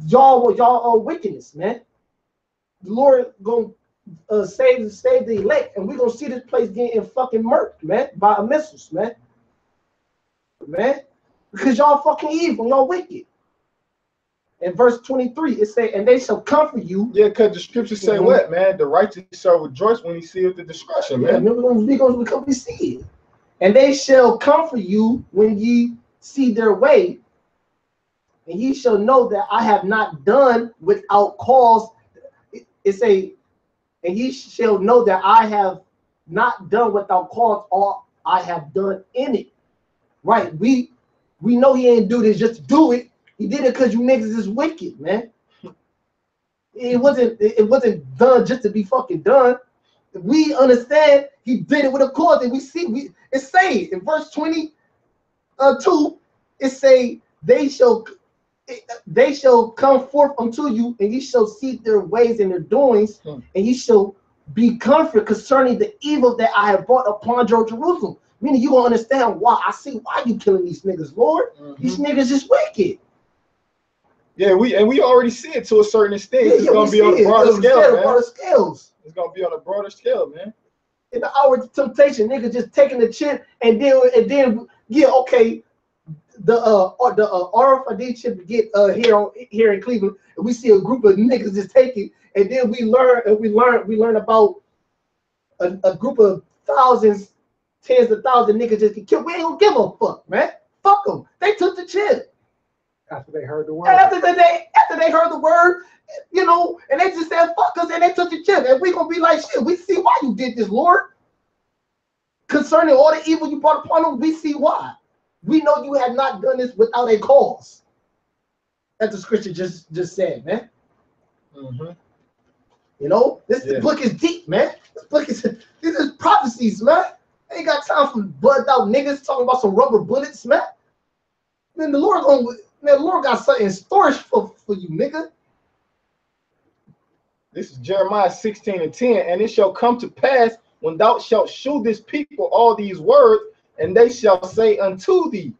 y'all wickedness, man. The Lord gonna save the elect, and we're gonna see this place getting fucking murked, man, by missiles, man. Because y'all fucking evil, y'all wicked. In verse 23, it say, "And they shall comfort you." Yeah, because the scriptures say what, man? The righteous shall rejoice when he seeth the discretion, man. We're gonna see it. "And they shall comfort you when ye see their way, and ye shall know that I have not done without cause." It say, "And ye shall know that I have not done without cause all I have done in it." Right? We know he ain't do this just to do it. He did it because you niggas is wicked, man. It wasn't done just to be fucking done. We understand he did it with a cause, and it say in verse 22, it say they shall come forth unto you, and ye shall see their ways and their doings, and ye shall be comfort concerning the evil that I have brought upon Jerusalem. Meaning you gonna understand why. I see why you killing these niggas, Lord. These niggas is wicked. Yeah, we already see it to a certain extent. It's gonna be on a broader scale, man. It's gonna be on a broader scale, man. In the hour of temptation, niggas just taking the chip and then yeah, okay. The RFID chip get here in Cleveland, and we see a group of niggas just taking, and then we learn about a group of thousands, tens of thousands niggas just get killed. We ain't gonna give a fuck, man. Fuck them. They took the chip. After they heard the word. After they heard the word, you know, and they just said fuck us, and they took the chip, and we gonna be like, shit, we see why you did this, Lord. Concerning all the evil you brought upon them, we see why. We know you have not done this without a cause. That's the scripture just said, man. You know, this book is deep, man. These is prophecies, man. Ain't got time for bugged out niggas talking about some rubber bullets, man. Man, the Lord got something in storage for you, nigga. This is Jeremiah 16:10, "And it shall come to pass when thou shalt shew this people all these words, and they shall say unto thee,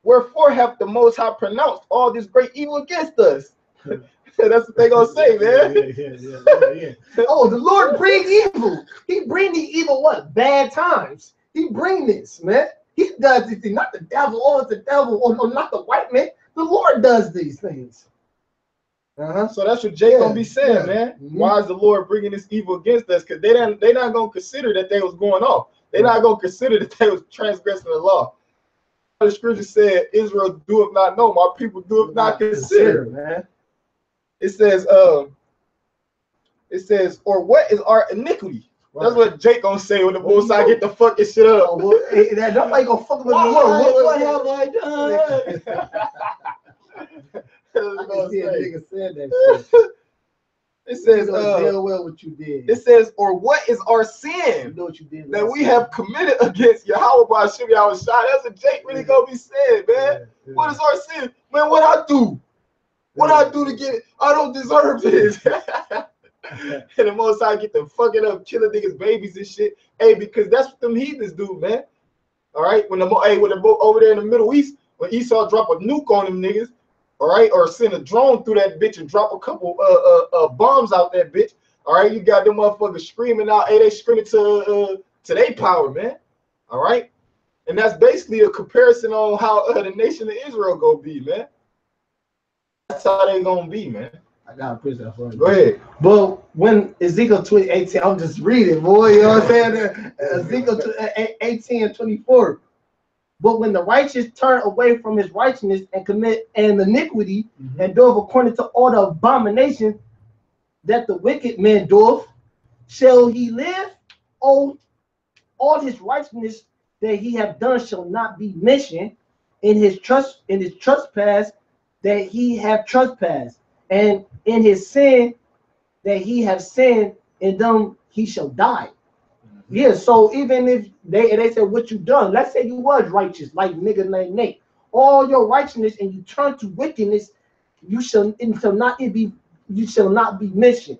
wherefore hath the Most High pronounced all this great evil against us?" That's what they gonna say, man. Yeah. Oh, the Lord bring evil. He bring the evil what? Bad times. He bring this, man. He does these things, not the devil. Oh, it's the devil. Oh, no, not the white man. The Lord does these things. So that's what Jake gonna be saying, man. Why is the Lord bringing this evil against us? Because they not gonna consider that they was going off. They're not gonna consider that they was transgressing the law. The scripture said, "Israel doeth not know, my people doeth not consider." Man. It says, "Or what is our iniquity?" Right. That's what Jake gonna say when the Most High get the fucking shit up. Nobody gonna fuck with the Lord. What have I done? Nigga said that shit. It says, deal well what you did. It says, "Or what is our sin?" You know what you did that we have committed against Yahweh by Hashem Yahweh Shai. That's what Jake really gonna be saying, man. Yeah. What is our sin? Man, what I do? What I do to get it? I don't deserve this. And the Most High get them fucking up, killing niggas' babies and shit. Hey, because that's what them heathens do, man. All right, when over there in the Middle East, when Esau drop a nuke on them niggas, all right, or send a drone through that bitch and drop a couple bombs out that bitch. All right, you got them motherfuckers screaming out. Hey, they screaming to their power, man. All right, and that's basically a comparison on how the nation of Israel gonna be, man. That's how they gonna be, man. I gotta push that for you. Go ahead. But when Ezekiel 18, I'm just reading, boy, you know what I'm saying? Ezekiel 18 and 24. But when the righteous turn away from his righteousness and commit an iniquity and doeth according to all the abomination that the wicked man doeth, shall he live? Oh, all his righteousness that he have done shall not be mentioned in his trespass that he have trespassed, and in his sin that he have sinned, in them he shall die. Yeah, so even if they said what you done, let's say you was righteous, like nigga named Nate, all your righteousness and you turn to wickedness, you shall not be mentioned.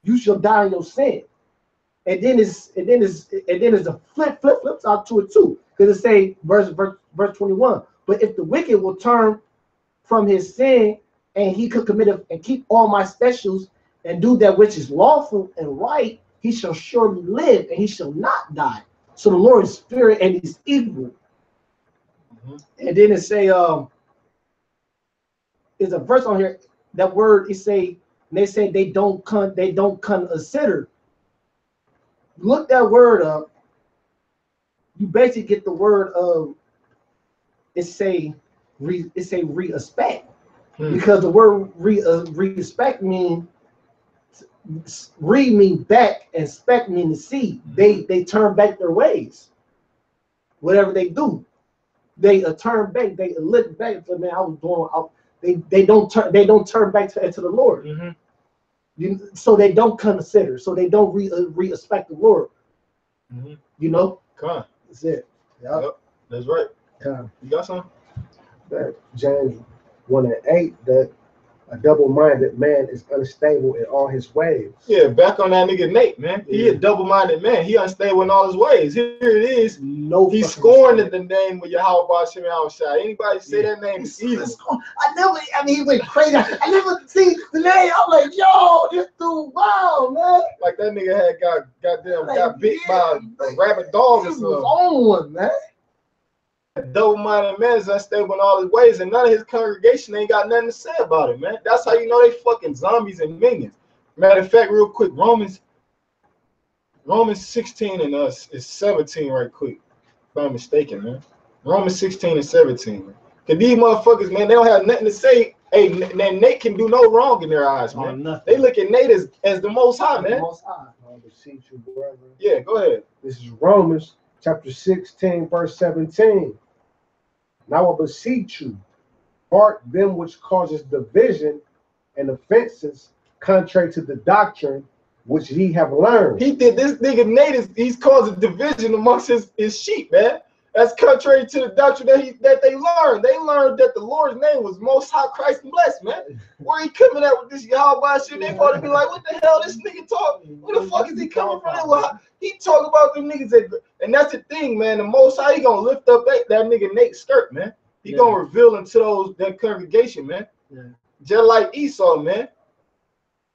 You shall die in your sin. And then it's a flip side to it too. Because it say verse 21. But if the wicked will turn from his sin and he could commit and keep all my statutes and do that which is lawful and right, he shall surely live and he shall not die. So the Lord is spirit and he's evil. And then it say there's a verse on here, that word it say, they say they don't consider. Look that word up. You basically get the word of it say respect. Because the word respect mean mean back and spec mean to see. They turn back their ways. Whatever they do, they turn back. They look back. So man, I was doing. They don't turn back to the Lord. So they don't consider. So they don't respect the Lord. You know. That's it. Yep. That's right. You got something? That James 1:8, that a double-minded man is unstable in all his ways. Yeah, back on that nigga Nate, man. He a double-minded man. He unstable in all his ways. Here it is. He's scorned in the name of Yahweh Bashim Yahushua. Anybody say that name is evil. He went crazy. I never see the name. I'm like, yo, this dude, wow, man. Like that nigga had got bit by a rabid dog or something. He was on one, man. Double-minded man is unstable in all his ways, and none of his congregation ain't got nothing to say about it, man. That's how you know they fucking zombies and minions. Matter of fact, real quick, Romans 16 and us is 17 right quick, if I'm mistaken, man. Romans 16 and 17, man. Cause these motherfuckers, man, they don't have nothing to say. Hey, Nate can do no wrong in their eyes, man. They look at Nate as the Most High, man. I beseech you, brother. Yeah, go ahead. This is Romans chapter 16, verse 17. Now I beseech you, mark them which causes division and offenses contrary to the doctrine which ye have learned. He did this nigga Nate he's causing division amongst his sheep, man. That's contrary to the doctrine that they learned. They learned that the Lord's name was Most High Christ and blessed, man. Where he coming at with this Yahweh shit? They probably be like, what the hell this nigga talking? Where the fuck is he coming from? Well, he talk about them niggas and that's the thing, man. The Most High, he gonna lift up that nigga Nate's skirt, man. He gonna reveal into that congregation, man. Just like Esau, man.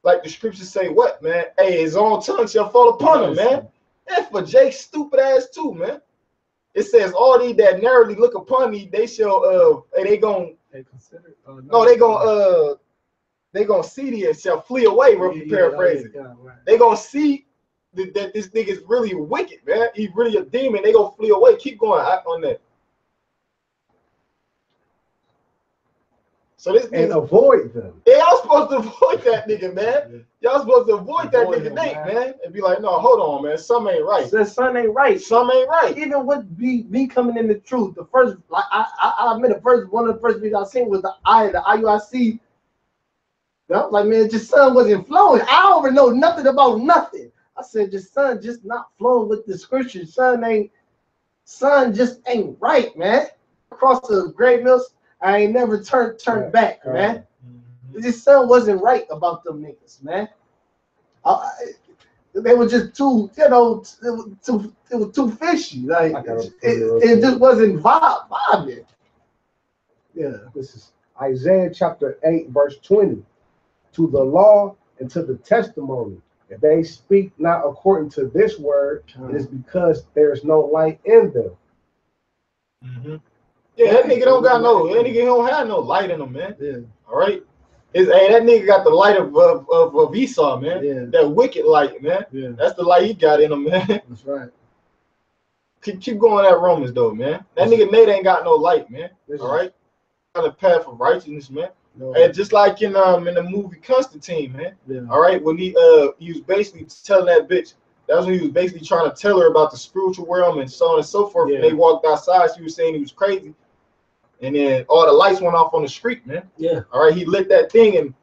Like the scriptures say, what, man? Hey, his own tongue shall fall upon him, man. And for Jake's stupid ass too, man. It says all these that narrowly look upon thee, they shall they gonna see thee and shall flee away. Paraphrasing. They gonna see that this nigga is really wicked, man. He's really a demon. They gonna flee away. Keep going on that. So this and avoid them. Yeah, y'all supposed to avoid that nigga, man. Y'all supposed to avoid that nigga Nate, man. And be like, no, hold on, man. Something ain't right. Something ain't right. Something ain't right. Even with me coming in the truth, the first, like I admit, one of the first videos I seen was the IUIC. I was like, man, just son wasn't flowing. I don't even know nothing about nothing. I said, just son, just not flowing with the scriptures. Son just ain't right, man. Across the Great Mills. I ain't never turned back, man. This son wasn't right about them niggas, man. They were just too, it was too fishy. Like it just wasn't vibing. Yeah, this is Isaiah chapter 8, verse 20. To the law and to the testimony, if they speak not according to this word, it is because there is no light in them. Yeah, that nigga don't have no light in him, man. Yeah. All right. Hey, that nigga got the light of Esau, man. Yeah. That wicked light, man. Yeah. That's the light he got in him, man. That's right. Keep going at Romans though, man. That nigga Nate ain't got no light, man. All right, on the path of righteousness, man. No. And just like in the movie Constantine, man. Yeah. All right, when he was basically telling that bitch. That's when he was basically trying to tell her about the spiritual realm and so on and so forth. Yeah. And they walked outside. She was saying he was crazy. And then all the lights went off on the street, man. Yeah. All right, he lit that thing, and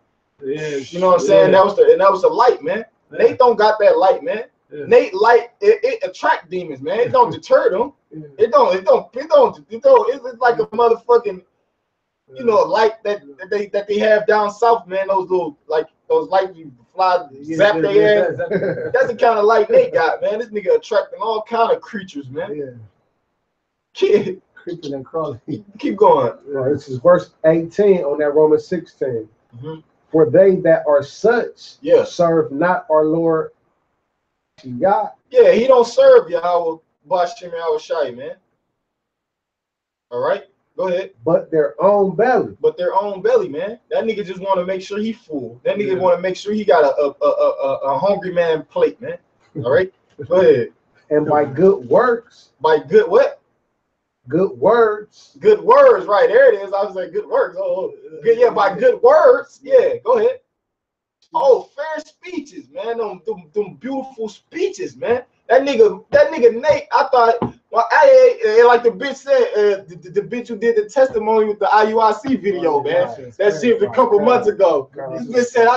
you know what I'm saying. That was the light, man. Yeah. Nate don't got that light, man. Yeah. Nate light it attract demons, man. It don't deter them. Yeah. It's like a motherfucking, you know, light that they have down south, man. Those little those lights you fly, zap their ass. That's the kind of light Nate got, man. This nigga attracting all kind of creatures, man. Yeah. Kid, Creeping and crawling. keep going. This is verse 18 on that Romans 16. Mhm. For they that are such Yes. serve not our Lord God, Yeah, he don't serve Yahweh Bashim Yahweh Shai, man. All right, go ahead. but their own belly. But their own belly, man. That nigga just want to make sure he full. That nigga Yeah. want to make sure he got a hungry man plate, man. All right, go ahead. And by good works, By good what? good words, Good words, right there it is. I was like good words. Oh, good, yeah, by good words. Yeah, go ahead. Oh, fair speeches, man. Them beautiful speeches, man. That nigga Nate. I thought, well, like the bitch said, the bitch who did the testimony with the IUIC video, man. That shit was a couple months ago. This bitch said, I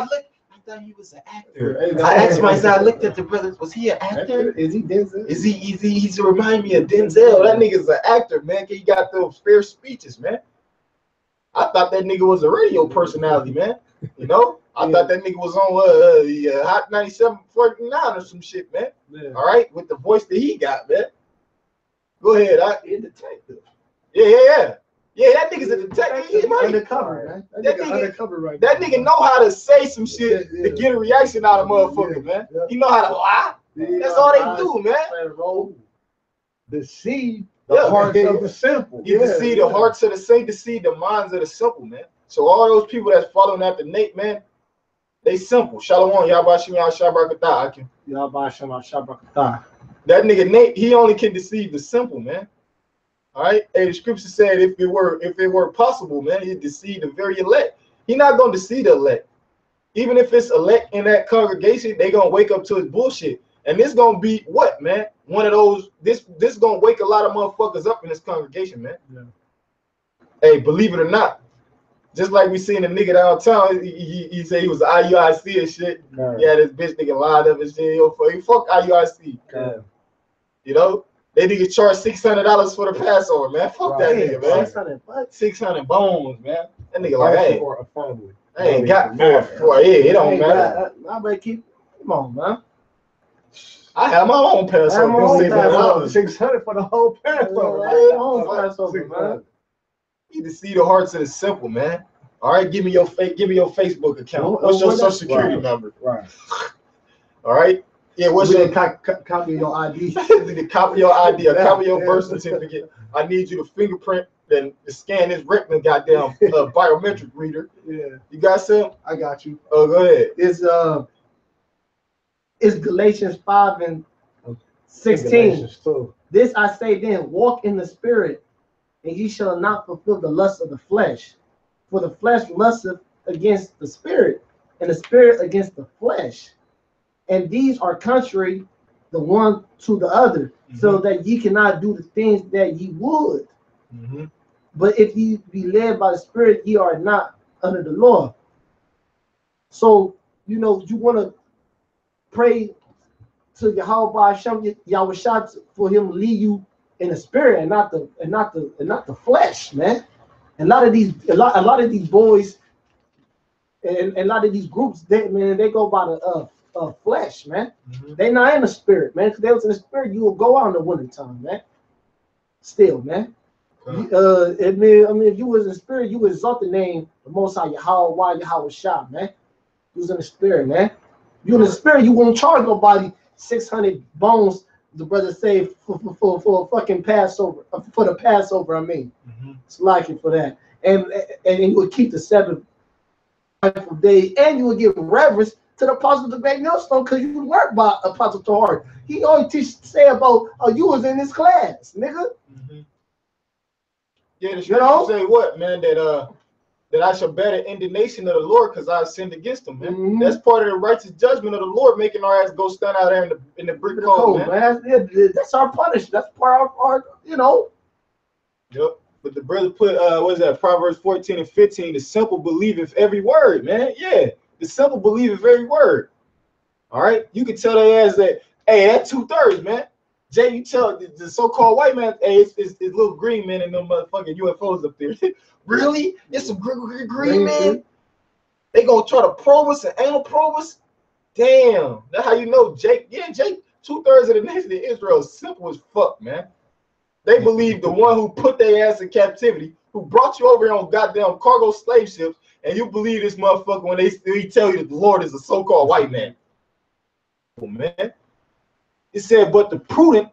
thought he was an actor. I asked myself, I looked at the brother, was he an actor? Is he Denzel? He's remind me of Denzel. That nigga's an actor, man. He got those fair speeches, man. I thought that nigga was a radio personality, man. You know? I thought that nigga was on Hot 97.49 or some shit, man. Yeah. All right, with the voice that he got, man. Go ahead, He's a detective. yeah. That nigga's a detective. He He's right. undercover, man. That That nigga- nigga undercover right That now. nigga know how to say some shit Yeah. to get a reaction out of motherfucker, man. Yeah. He know how to lie. That's all they do, man. Play a role. deceive the Yeah. hearts of the simple. You deceive the hearts of the saint, deceive the minds of the simple, man. So all those people that's following after Nate, man, they simple. Shalom, Yabashim Yashabrakatah. Yahweh Shem HaShabrakatah. That nigga Nate, he only can deceive the simple, man. All right. Hey, the scripture said if it were possible, man, he'd deceive the very elect. He not gonna deceive the elect. Even if it's elect in that congregation, they gonna wake up to his bullshit. And this gonna be what, man? One of those. This gonna wake a lot of motherfuckers up in this congregation, man. Yeah. Hey, believe it or not, just like we seen a nigga downtown, he said he was IUIC and shit. Yeah, this bitch nigga lied up and shit. Yo, fuck IUIC. Yeah. You know, they nigga charge $600 for the Passover, man. Fuck that nigga, man. 600 bucks. 600 bones, man. That nigga like, hey, or a family. I ain't got for it. It don't Hey, matter. I better keep. Come on, man. I have my own Passover. I have my own $600. 600 for the whole Passover. I ain't on Passover, man. You need to see the hearts of the simple, man. All right, give me your Facebook account. What's your social security number? Right. All right. Yeah, what's We your didn't copy your ID. copy your ID, or copy your Yeah. birth certificate. I need you to fingerprint and scan this retina goddamn biometric reader. Yeah, You got some? I got you. Oh, go ahead. It's Galatians 5 and 16. Galatians 2. This I say then, walk in the spirit, and ye shall not fulfill the lust of the flesh. For the flesh lusteth against the spirit, and the spirit against the flesh. And these are contrary the one to the other, so that ye cannot do the things that ye would. Mm-hmm. But if ye be led by the spirit, ye are not under the law. So, you know, you want to pray to Yahweh Hashem, Yahweh Shai, for him to lead you in the spirit and not the flesh, man. And a lot of these boys and a lot of these groups, they go by the flesh, man. Mm-hmm. They not in the spirit, man. If they was in the spirit, you will go out in the winter time, man. Still, man. I mean, if you was in the spirit, you would exalt the name the Most High Yahweh Shai, man. You was in the spirit, man. You in the spirit, you won't charge nobody 600 bones. The brother say for fucking Passover, for the Passover. I mean, Mm-hmm. it's like it for that, and you would keep the rightful day, and you would give reverence to the apostle of the great millstone because you work by Apostle Tahari. He always say about, oh, you was in this class, nigga. Mm-hmm. Yeah, the scripture say what, man? That I shall bear the indignation of the Lord because I sinned against him, man. Mm-hmm. That's part of the righteous judgment of the Lord, making our ass go stand out there in the brick cold, man. That's our punishment. That's part of our, you know. Yep. But the brother put what is that? Proverbs 14 and 15. The simple believeth every word, man. Yeah, the simple believeth every word. All right, you can tell their ass that. Hey, that's 2/3, man. Jay, you tell the so-called white man, hey, it's little green men and them motherfucking UFOs up there. Really? It's some green men? They gonna try to probe us and anal probe us? Damn. That's how you know Jake. Yeah, Jake, 2/3 of the nation of Israel is simple as fuck, man. They believe the one who put their ass in captivity, who brought you over here on goddamn cargo slave ships, and you believe this motherfucker when they tell you that the Lord is a so-called white man. Oh, man. It said, but the prudent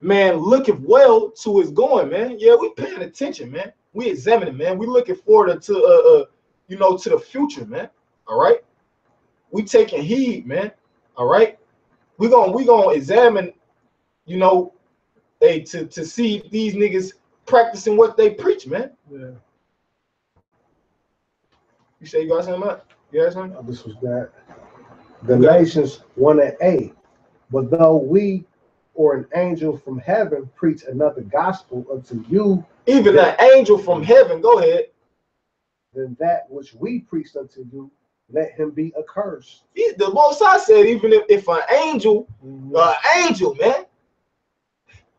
man looketh well to his going, man. Yeah, we paying attention, man. We examining, man. We looking forward to you know, to the future, man. All right. We taking heed, man. All right. We gonna examine, you know, to see if these niggas practicing what they preach, man. Yeah. You say you got something up? You got something? This was that. The nations want an A, but though we or an angel from heaven preach another gospel unto you, even an angel from heaven, go ahead. Then that which we preached unto you, let him be accursed. The Most High said, even if an angel, angel, man.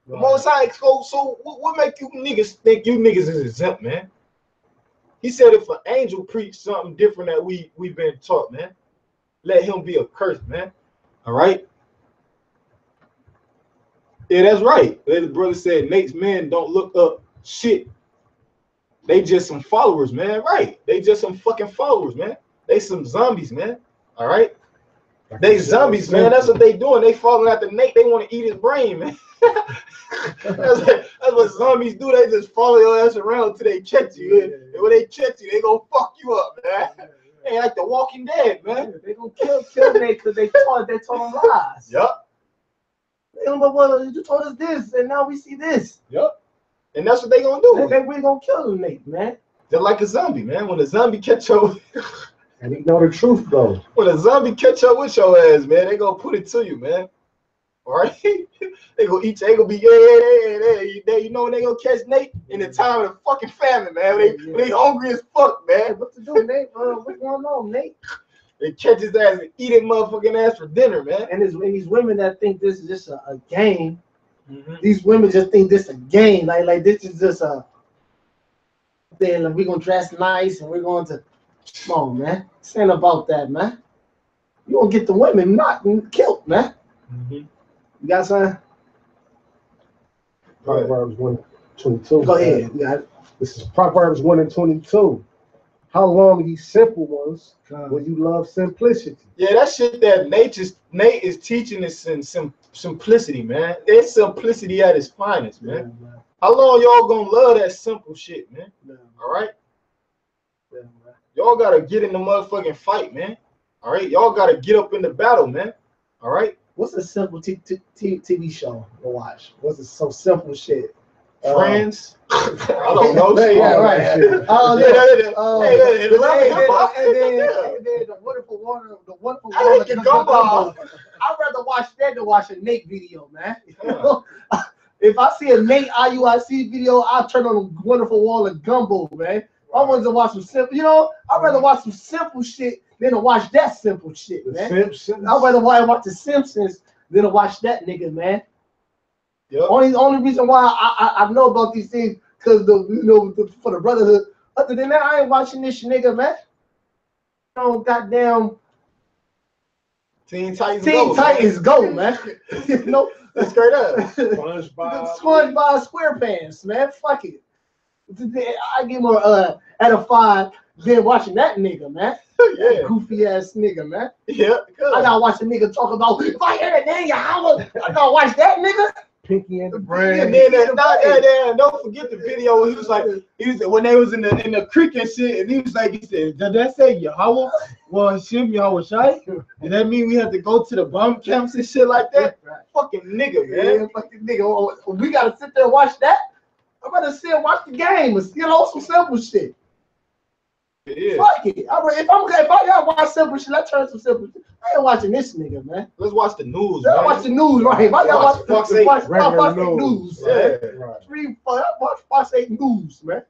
The Most High, so what make you niggas think you niggas is exempt, man? He said if an angel preached something different that we've been taught, man, let him be accursed, man. All right? Yeah, that's right. The brother said Nate's men don't look up shit. They just some followers, man. Right. They just some fucking followers, man. They some zombies, man. All right? They zombies, man. That's what they doing. They following after Nate. They want to eat his brain, man. that's what zombies do. They just follow your ass around till they catch you. And when they catch you, they gonna fuck you up, man. They like the Walking Dead, man. They gonna kill Nate because they told him lies. Yup. They don't know, well, you told us this, and now we see this. Yup. And that's what they gonna do. We gonna kill him, Nate, man. They're like a zombie, man. When a zombie catch up, and he know the truth though. When a zombie catch up with your ass, man, they gonna put it to you, man. All right, they gonna eat. They gonna be you know when they gonna catch Nate in the time of the fucking famine, man. When they hungry as fuck, man. What to do, Nate? What's going on, Nate? They catch his ass and eat his motherfucking ass for dinner, man. And these women that think this is just a game. Mm-hmm. These women just think this is a game. Like this is just a thing. Like, we're gonna dress nice and we're going to. Come on, man. This ain't about that, man. You gonna get the women not killed, man. Mm-hmm. You got something? Proverbs 1:22. Go ahead. You got it. This is Proverbs 1:22. How long, ye simple ones, will you love simplicity? Yeah, that shit that Nate is teaching is in simplicity, man. It's simplicity at its finest, man. Yeah, man. How long y'all gonna love that simple shit, man? Yeah, man. All right? Yeah, man. Y'all gotta get in the motherfucking fight, man. All right? Y'all gotta get up in the battle, man. All right? What's a simple TV show to watch? What's so simple shit? Friends? I don't know. Yeah, right. And then the wonderful Gumball. I'd rather watch that than watch a Nate video, man. Yeah. If I see a Nate IUIC video, I'll turn on the wonderful wall of Gumball, man. I want to watch some simple, you know, I'd rather watch some simple shit than to watch that simple shit, man. I'd rather watch the Simpsons than to watch that nigga, man. Yep. Only reason why I know about these things because for the brotherhood. Other than that, I ain't watching this nigga, man. Goddamn. Teen Titans Go, man. You know, that's straight up. SpongeBob SquarePants, man. Fuck it. I give more out of 5 than watching that nigga, man. Yeah. Goofy ass nigga, man. Yeah. I gotta watch a nigga talk about if I hear that name, I gotta watch that nigga. pinky in the And brain. then don't forget the video when he was when they was in the creek and shit, and he said, did that say Yahweh? Well, Hashem Yahweh Shai? Does that mean we have to go to the bomb camps and shit like that? Right. Fucking nigga, man. Yeah, fucking nigga. Oh, we gotta sit there and watch that. I'm gonna sit and watch the game and some simple shit. Yeah. Fuck it. If I gotta watch simple shit, let's turn some simple shit. I ain't watching this nigga, man. Let's watch the news, Let's man. watch the news, right? If I gotta watch Regular news, Yeah. Right. Watch Fox 8 News, man.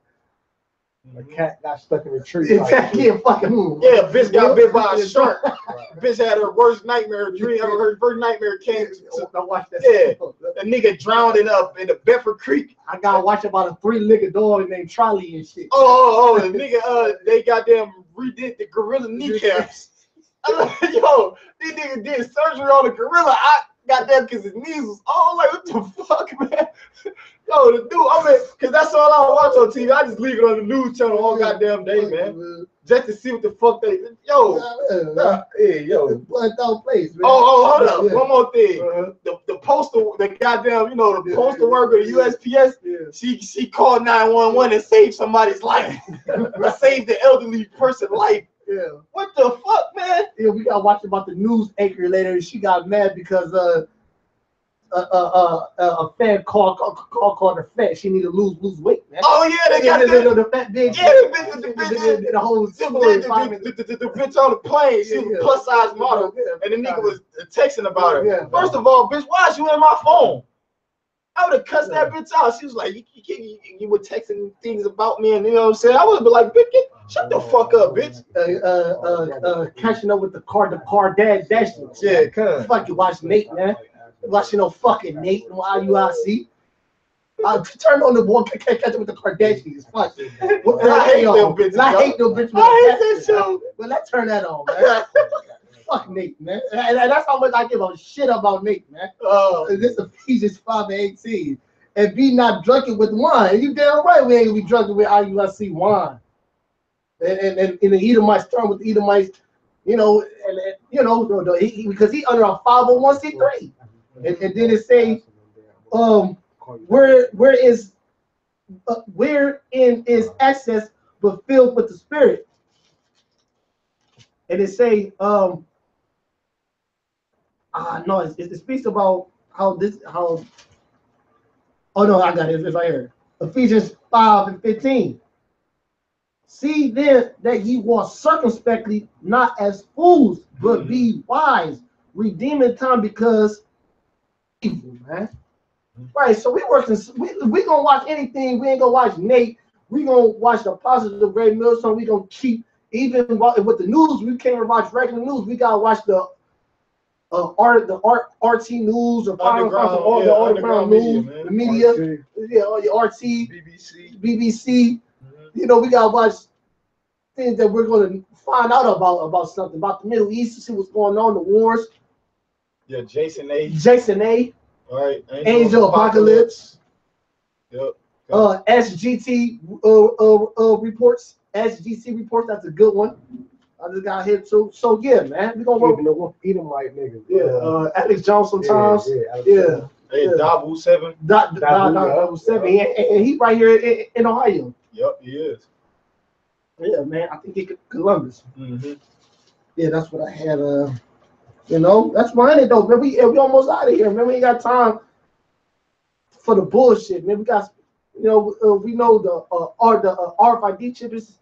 A cat got stuck in a tree. Yeah, fucking move. Yeah, bitch got bit by a shark. Right. Bitch had her worst nightmare dream. Her first nightmare came. I watch that. Yeah. A nigga drowned in the Bedford Creek. I gotta watch about a 3-legged dog named Charlie and shit. Oh, the nigga, they goddamn redid the gorilla kneecaps. Yo, these niggas did surgery on the gorilla. I got that because his knees was all like, what the fuck, man? Yo, the dude, because that's all I watch on TV. I just leave it on the news channel all goddamn day, man. Just to see what the fuck yo. Blood don't place, man. Oh, hold up. Yeah. One more thing. The postal, the goddamn, the postal worker, the USPS, she called 911 and saved somebody's life. Saved the elderly person's life. Yeah. What the fuck, man? Yeah, we gotta watch about the news anchor later. And she got mad because a fan called her fat. She need to lose weight, man. Oh yeah, they got the fat bitch. Yeah, the whole story. The bitch on the plane, she was a plus size model, and the nigga was texting about her. Yeah. First of all, bitch, why is you in my phone? I would have cussed that bitch out. She was like, you were texting things about me, and you know what I'm saying? I would have been like, bitch, shut the fuck up, bitch. Catching up with the Kardashians. Yeah, come. Fuck you, watch Nate, man. Watching no fucking Nate and IUIC. Turn on the boy, catch up with the Kardashians. Fuck. I hate them bitches. I hate them bitches. I hate that show. But let's turn that on, man. Fuck Nate, man. And that's how much I give a shit about Nate, man. This is Ephesians 5:18. And be not drunken with wine. You damn right we ain't gonna be drunken with IUIC wine. And the Edomites turn with the Edomites, because he under a 501c3. And then it say, wherein is access but filled with the Spirit. And it say, no, it speaks about oh no, I got it. It's right here. Ephesians 5:15. See then that ye walk circumspectly, not as fools, but be wise, redeeming time because evil, man. Right, so we gonna watch anything. We ain't gonna watch Nate. We gonna watch the Positive Great Millstone. We gonna keep, even with the news, we can't even watch regular news. We gotta watch the RT news or underground news, the media, your RT, BBC. We gotta watch things that we're gonna find out about something about the Middle East, to see what's going on, the wars. Yeah, Jason A. All right, Angel Apocalypse. Yep. SGT reports. SGC reports. That's a good one. I just got hit too. So yeah, man, we gonna work. Edomite niggas. Yeah, Alex Jones sometimes. Yeah. Hey, Dabu 7. Dabu 7. And he right here in Ohio. Yep, he is. Yeah, man. I think he Columbus. Mm-hmm. Yeah, that's what I had. That's mine though, man. We almost out of here, man. We ain't got time for the bullshit, man. We got, we know the RFID chip is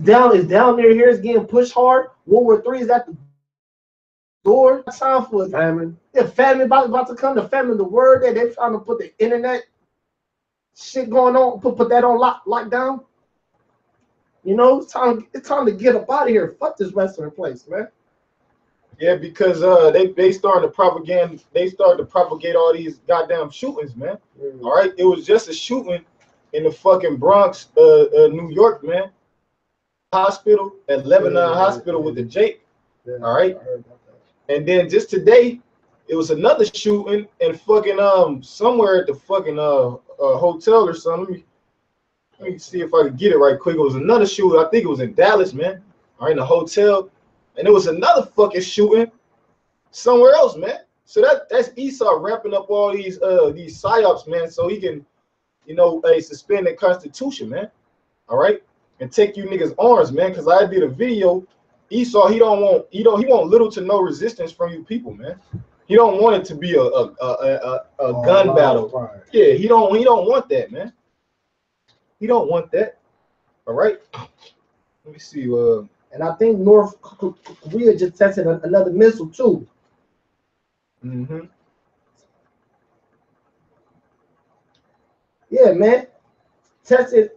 down there. Here it's getting pushed hard. World War III is at the door. Time for famine. Yeah, famine about to come. The famine, the word that they're trying to put the internet shit going on, put that on lockdown. It's time to get up out of here. Fuck this Western place, man. Yeah, because they started to propagate. They started to propagate all these goddamn shootings, man. Mm-hmm. All right, it was just a shooting in the fucking Bronx, New York, man. Hospital at Lebanon Hospital with the Jake. Yeah, all right, and then just today, it was another shooting in fucking somewhere at the fucking hotel or something. Let me see if I can get it right quick. It was another shooting. I think it was in Dallas, man. All right, in the hotel. And there was another fucking shooting somewhere else, man. So that's Esau wrapping up all these psyops, man, so he can, you know, suspend the Constitution, man. All right, and take you niggas' arms, man. Because I did a video. Esau, he want little to no resistance from you people, man. He don't want it to be a gun battle. Right. Yeah, he don't want that, man. He don't want that. All right. Let me see. And I think North Korea just tested another missile too. Mm-hmm. Yeah, man. Tested.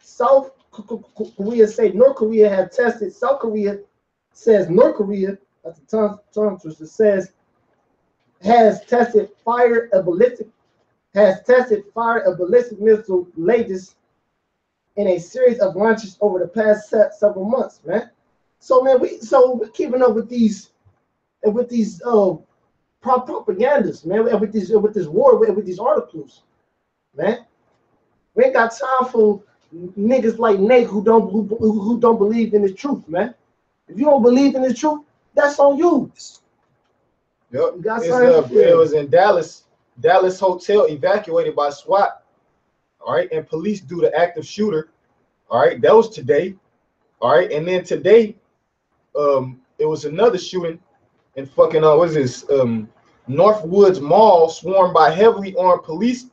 South Korea say North Korea have tested. South Korea says North Korea at the tongue twister says has tested fire a ballistic missile latest in a series of launches over the past several months, man. So man, we're keeping up with these propagandas, man, and with this war, with these articles, man. We ain't got time for niggas like Nate who don't believe in the truth, man. If you don't believe in the truth, that's on you. Yep. It was in Dallas hotel evacuated by SWAT. All right, and police do the active shooter. All right, that was today. All right, and then today, it was another shooting in fucking what is this? Northwoods Mall, swarmed by heavily armed police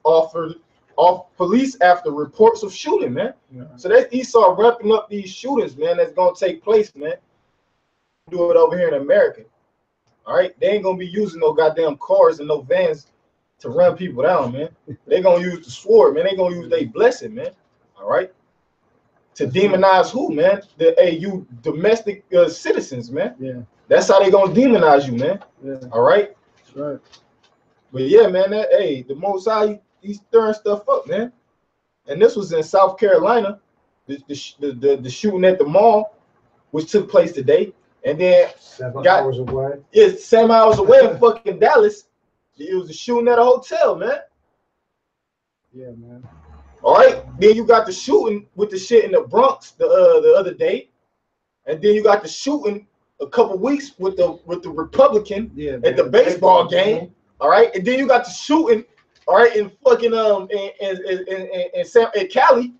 after reports of shooting, man. Yeah. So that's Esau wrapping up these shootings, man. That's gonna take place, man. Do it over here in America. All right, they ain't gonna be using no goddamn cars and no vans to run people down, man. They gonna use the sword, man. They gonna use their blessing, man. All right, to demonize who, man? You domestic citizens, man. Yeah, that's how they gonna demonize you, man. Yeah. All right. That's right. But yeah, man. The Most High, he's stirring stuff up, man. And this was in South Carolina, the shooting at the mall, which took place today. And then 7 hours away. Yeah, 7 hours away in fucking Dallas. It was a shooting at a hotel, man. Yeah, man. All right. Then you got the shooting with the shit in the Bronx the other day, and then you got the shooting a couple weeks with the Republican at the baseball game. All right. And then you got the shooting, all right, in fucking in Cali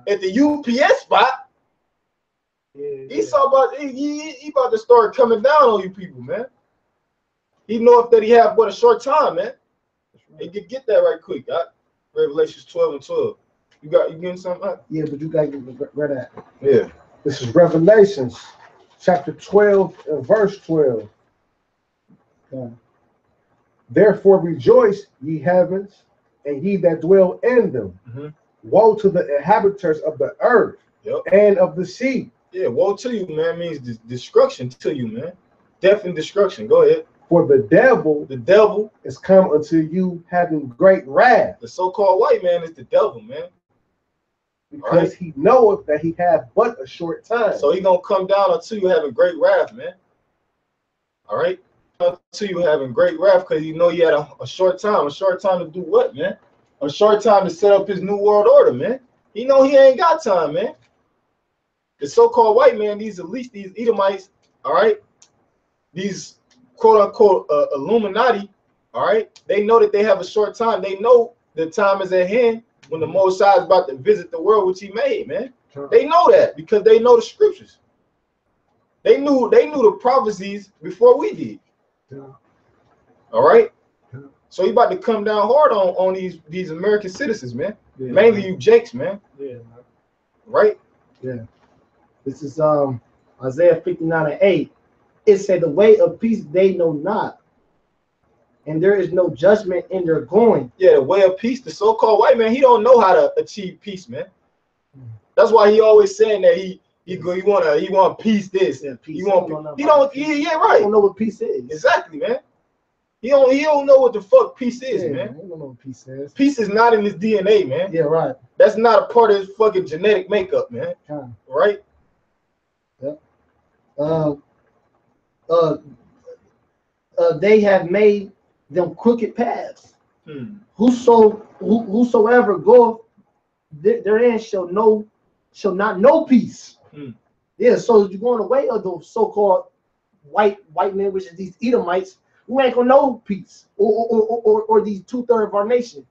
at the UPS spot. Yeah. Esau he about to start coming down on you people, man. He know that he have but a short time, man. Right. He can get that right quick. Revelations 12:12. You getting something? Yeah, but you got to get right at. Yeah. This is Revelations chapter 12 and verse 12. Yeah. Therefore rejoice, ye heavens, and ye that dwell in them. Mm-hmm. Woe to the inhabitants of the earth and of the sea. Yeah, woe to you, man, means destruction to you, man. Death and destruction. Go ahead. For the devil is come unto you having great wrath. The so-called white man is the devil, man. Because he knoweth that he hath but a short time. So he gonna come down unto you having great wrath, man. All right? Unto you having great wrath, because you know he had a short time. A short time to do what, man? A short time to set up his new world order, man. He know he ain't got time, man. The so-called white man, these elites, these Edomites, all right, these quote-unquote Illuminati, all right, they know that they have a short time. They know the time is at hand when the Most High is about to visit the world which he made, man. Sure. They know that because they know the scriptures. They knew the prophecies before we did. Yeah. All right. Yeah. So he about to come down hard on these American citizens, man. Yeah, mainly you Jakes, man. Yeah. Right? Yeah. This is Isaiah 59:8. It said, the way of peace they know not, and there is no judgment in their going. Yeah, the way of peace, the so-called white man, he don't know how to achieve peace, man. That's why he always saying that he want peace. This, yeah, peace. He don't right. He don't know what peace is. Exactly, man. He don't know what the fuck peace is, man. He don't know what peace is. Peace is not in his DNA, man. Yeah, right. That's not a part of his fucking genetic makeup, man. Right? Yep. They have made them crooked paths. Whosoever goeth therein shall not know peace. Yeah, so you're going away of those so-called white men, which is these Edomites, who ain't gonna know peace or these 2/3 of our nation.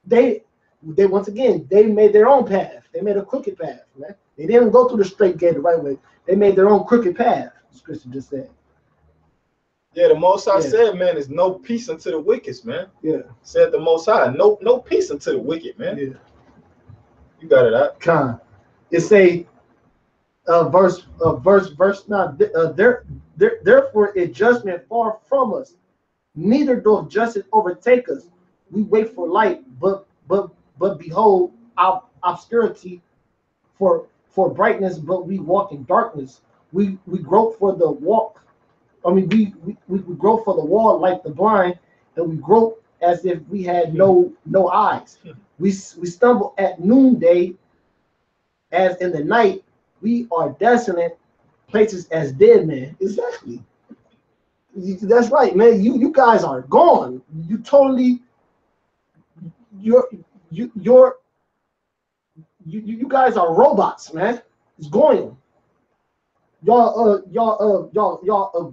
They once again they made their own path. They made a crooked path, man. They didn't go through the straight gate the right way. They made their own crooked path. The scripture just said. Yeah, the Most High Yeah. said, man, there's no peace unto the wicked, man. Yeah. Said the Most High, no peace unto the wicked, man. Yeah. You got it out. Con. It say verse 9. Therefore is judgment far from us, neither doth justice overtake us. We wait for light, but behold our obscurity for brightness, but we walk in darkness. We grope for the walk. I mean, we grope for the wall like the blind, and we grope as if we had no eyes. We stumble at noonday, as in the night. We are desolate places as dead men. Exactly. That's right, man. You guys are gone. You totally. You guys are robots, man. It's going. Y'all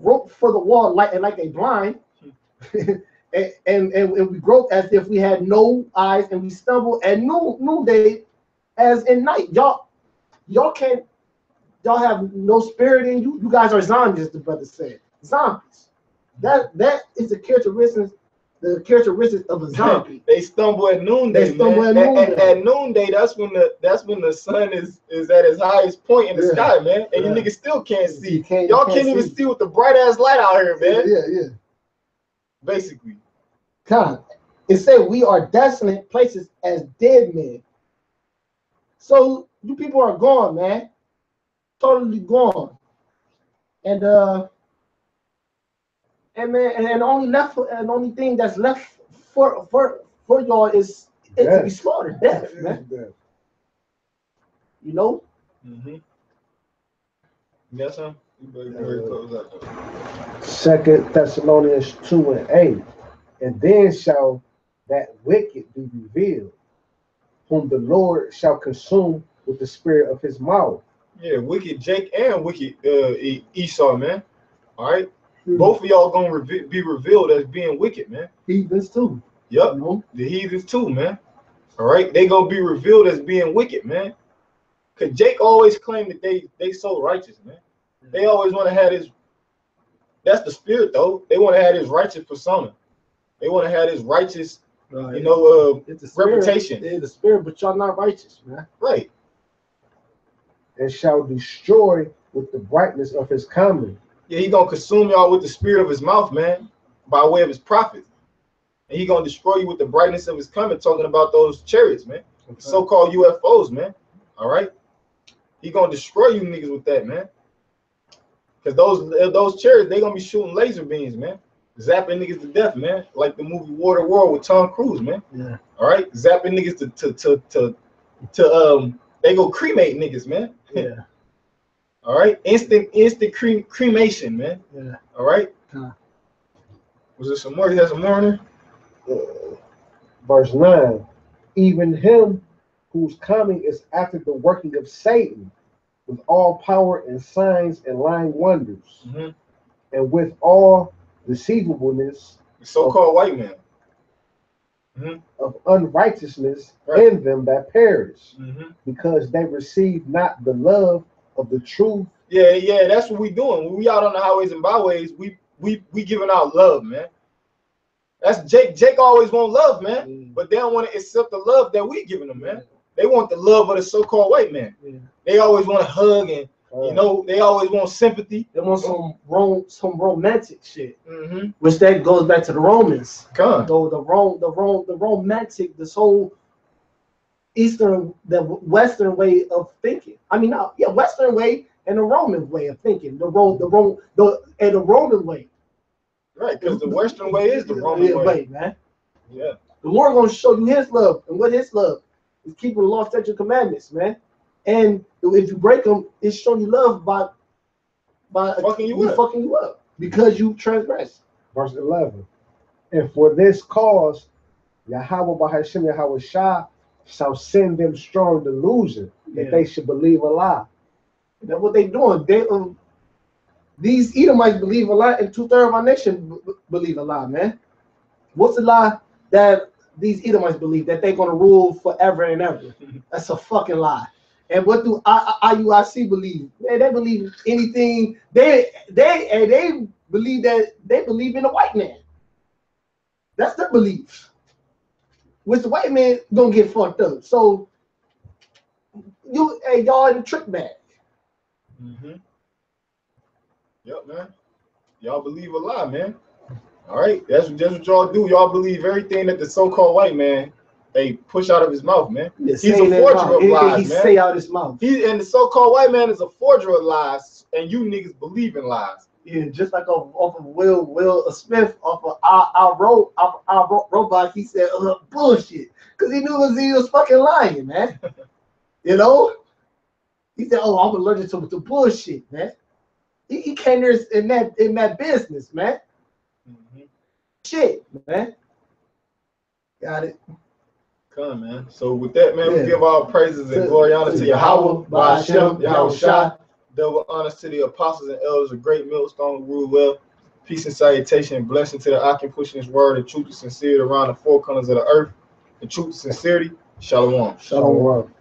grope for the wall like they blind, and we grope as if we had no eyes, and we stumble at noonday, as in night. Y'all can't. Y'all have no spirit in you. You guys are zombies, the brother said. Zombies. That is the characteristics of a zombie. They stumble at noonday. They stumble man. at noonday. At noonday, that's when the sun is at its highest point in the sky, man. And you niggas still can't see. Y'all can't even see with the bright ass light out here, man. Yeah. Basically. God, it said we are desolate places as dead men. So you people are gone, man. Totally gone. And the only thing that's left for y'all is to be slaughtered, death, man. You know? Mm-hmm. Yes, sir. You better close out though. 2 Thessalonians 2:8. And then shall that wicked be revealed, whom the Lord shall consume with the spirit of his mouth. Yeah, wicked Jake and wicked Esau, man. All right. Both of y'all gonna be revealed as being wicked, man. Heathens too. Yep. You know? The heathens too, man. All right. They gonna be revealed as being wicked, man. Cause Jake always claimed that they so righteous, man. They always want to have this. That's the spirit, though. They want to have this righteous persona. They want to have this righteous, it's the spirit, reputation. It's the spirit, but y'all not righteous, man. Right. And shall destroy with the brightness of his coming. Yeah, he gonna consume y'all with the spirit of his mouth, man, by way of his prophets. And he gonna destroy you with the brightness of his coming, talking about those chariots, man. Okay. So-called UFOs, man. All right. He gonna destroy you niggas with that, man. Cause those chariots, they gonna be shooting laser beams, man. Zapping niggas to death, man. Like the movie Water World with Tom Cruise, man. Yeah. All right. Zapping niggas to they go cremate niggas, man. Yeah. All right. Instant cremation, man. Yeah. All right. Was there some more? You had some more in there? Verse 9. Even him whose coming is after the working of Satan, with all power and signs and lying wonders, Mm-hmm. and with all deceivableness, The so-called white man. of unrighteousness Right. in them that perish, Mm-hmm. because they receive not the love of the truth. Yeah, that's what we doing. When we out on the highways and byways, we giving out love, man. That's Jake. Jake always want love, man, but they don't want to accept the love that we giving them, man. They want the love of the so-called white man. Yeah. They always want to hug and they always want sympathy. They want some romantic shit, Mm-hmm. which that goes back to the Romans. Come. Though the romantic, this whole the Western way of thinking. I mean, Western way and the Roman way of thinking. The Roman way. Right, because the Western way is the Roman way, man. Yeah. The Lord gonna show you His love, and what His love is keeping the law, statutes, commandments, man. And if you break them, it's showing you love by fucking you up because you transgress. Verse 11. And for this cause, Yahweh Bahashim Yahweh Shah shall send them strong delusion that they should believe a lie. That's what they doing. These Edomites believe a lie, and 2/3 of our nation believe a lie, man. What's the lie that these Edomites believe? That they're gonna rule forever and ever. That's a fucking lie. And what do IUIC believe? Man, they believe anything. They believe that they believe in a white man. That's their belief. Which the white man gonna get fucked up. So y'all in the trick bag. Yep, man. Y'all believe a lie, man. All right, that's what y'all do. Y'all believe everything that the so-called white man they push out of his mouth, man. He's a forger of lies, man. Say out his mouth. And the so-called white man is a forger of lies, and you niggas believe in lies. Yeah, just like off of Will Smith, off of our robot, he said bullshit, because he knew he was fucking lying, man. You know, he said, "Oh, I'm allergic to bullshit, man." He came there in that business, man. Shit, man. Got it. Come, man. So with that, man, we give all praises and glory honor to Yahweh, Ba'ashem, Yahweh Shai. Double honors to the apostles and elders of Great Millstone who rule well. Peace and salutation and blessing to the Akim pushing his word and truth and sincerity around the four corners of the earth. And truth and sincerity. Shalom. Shalom.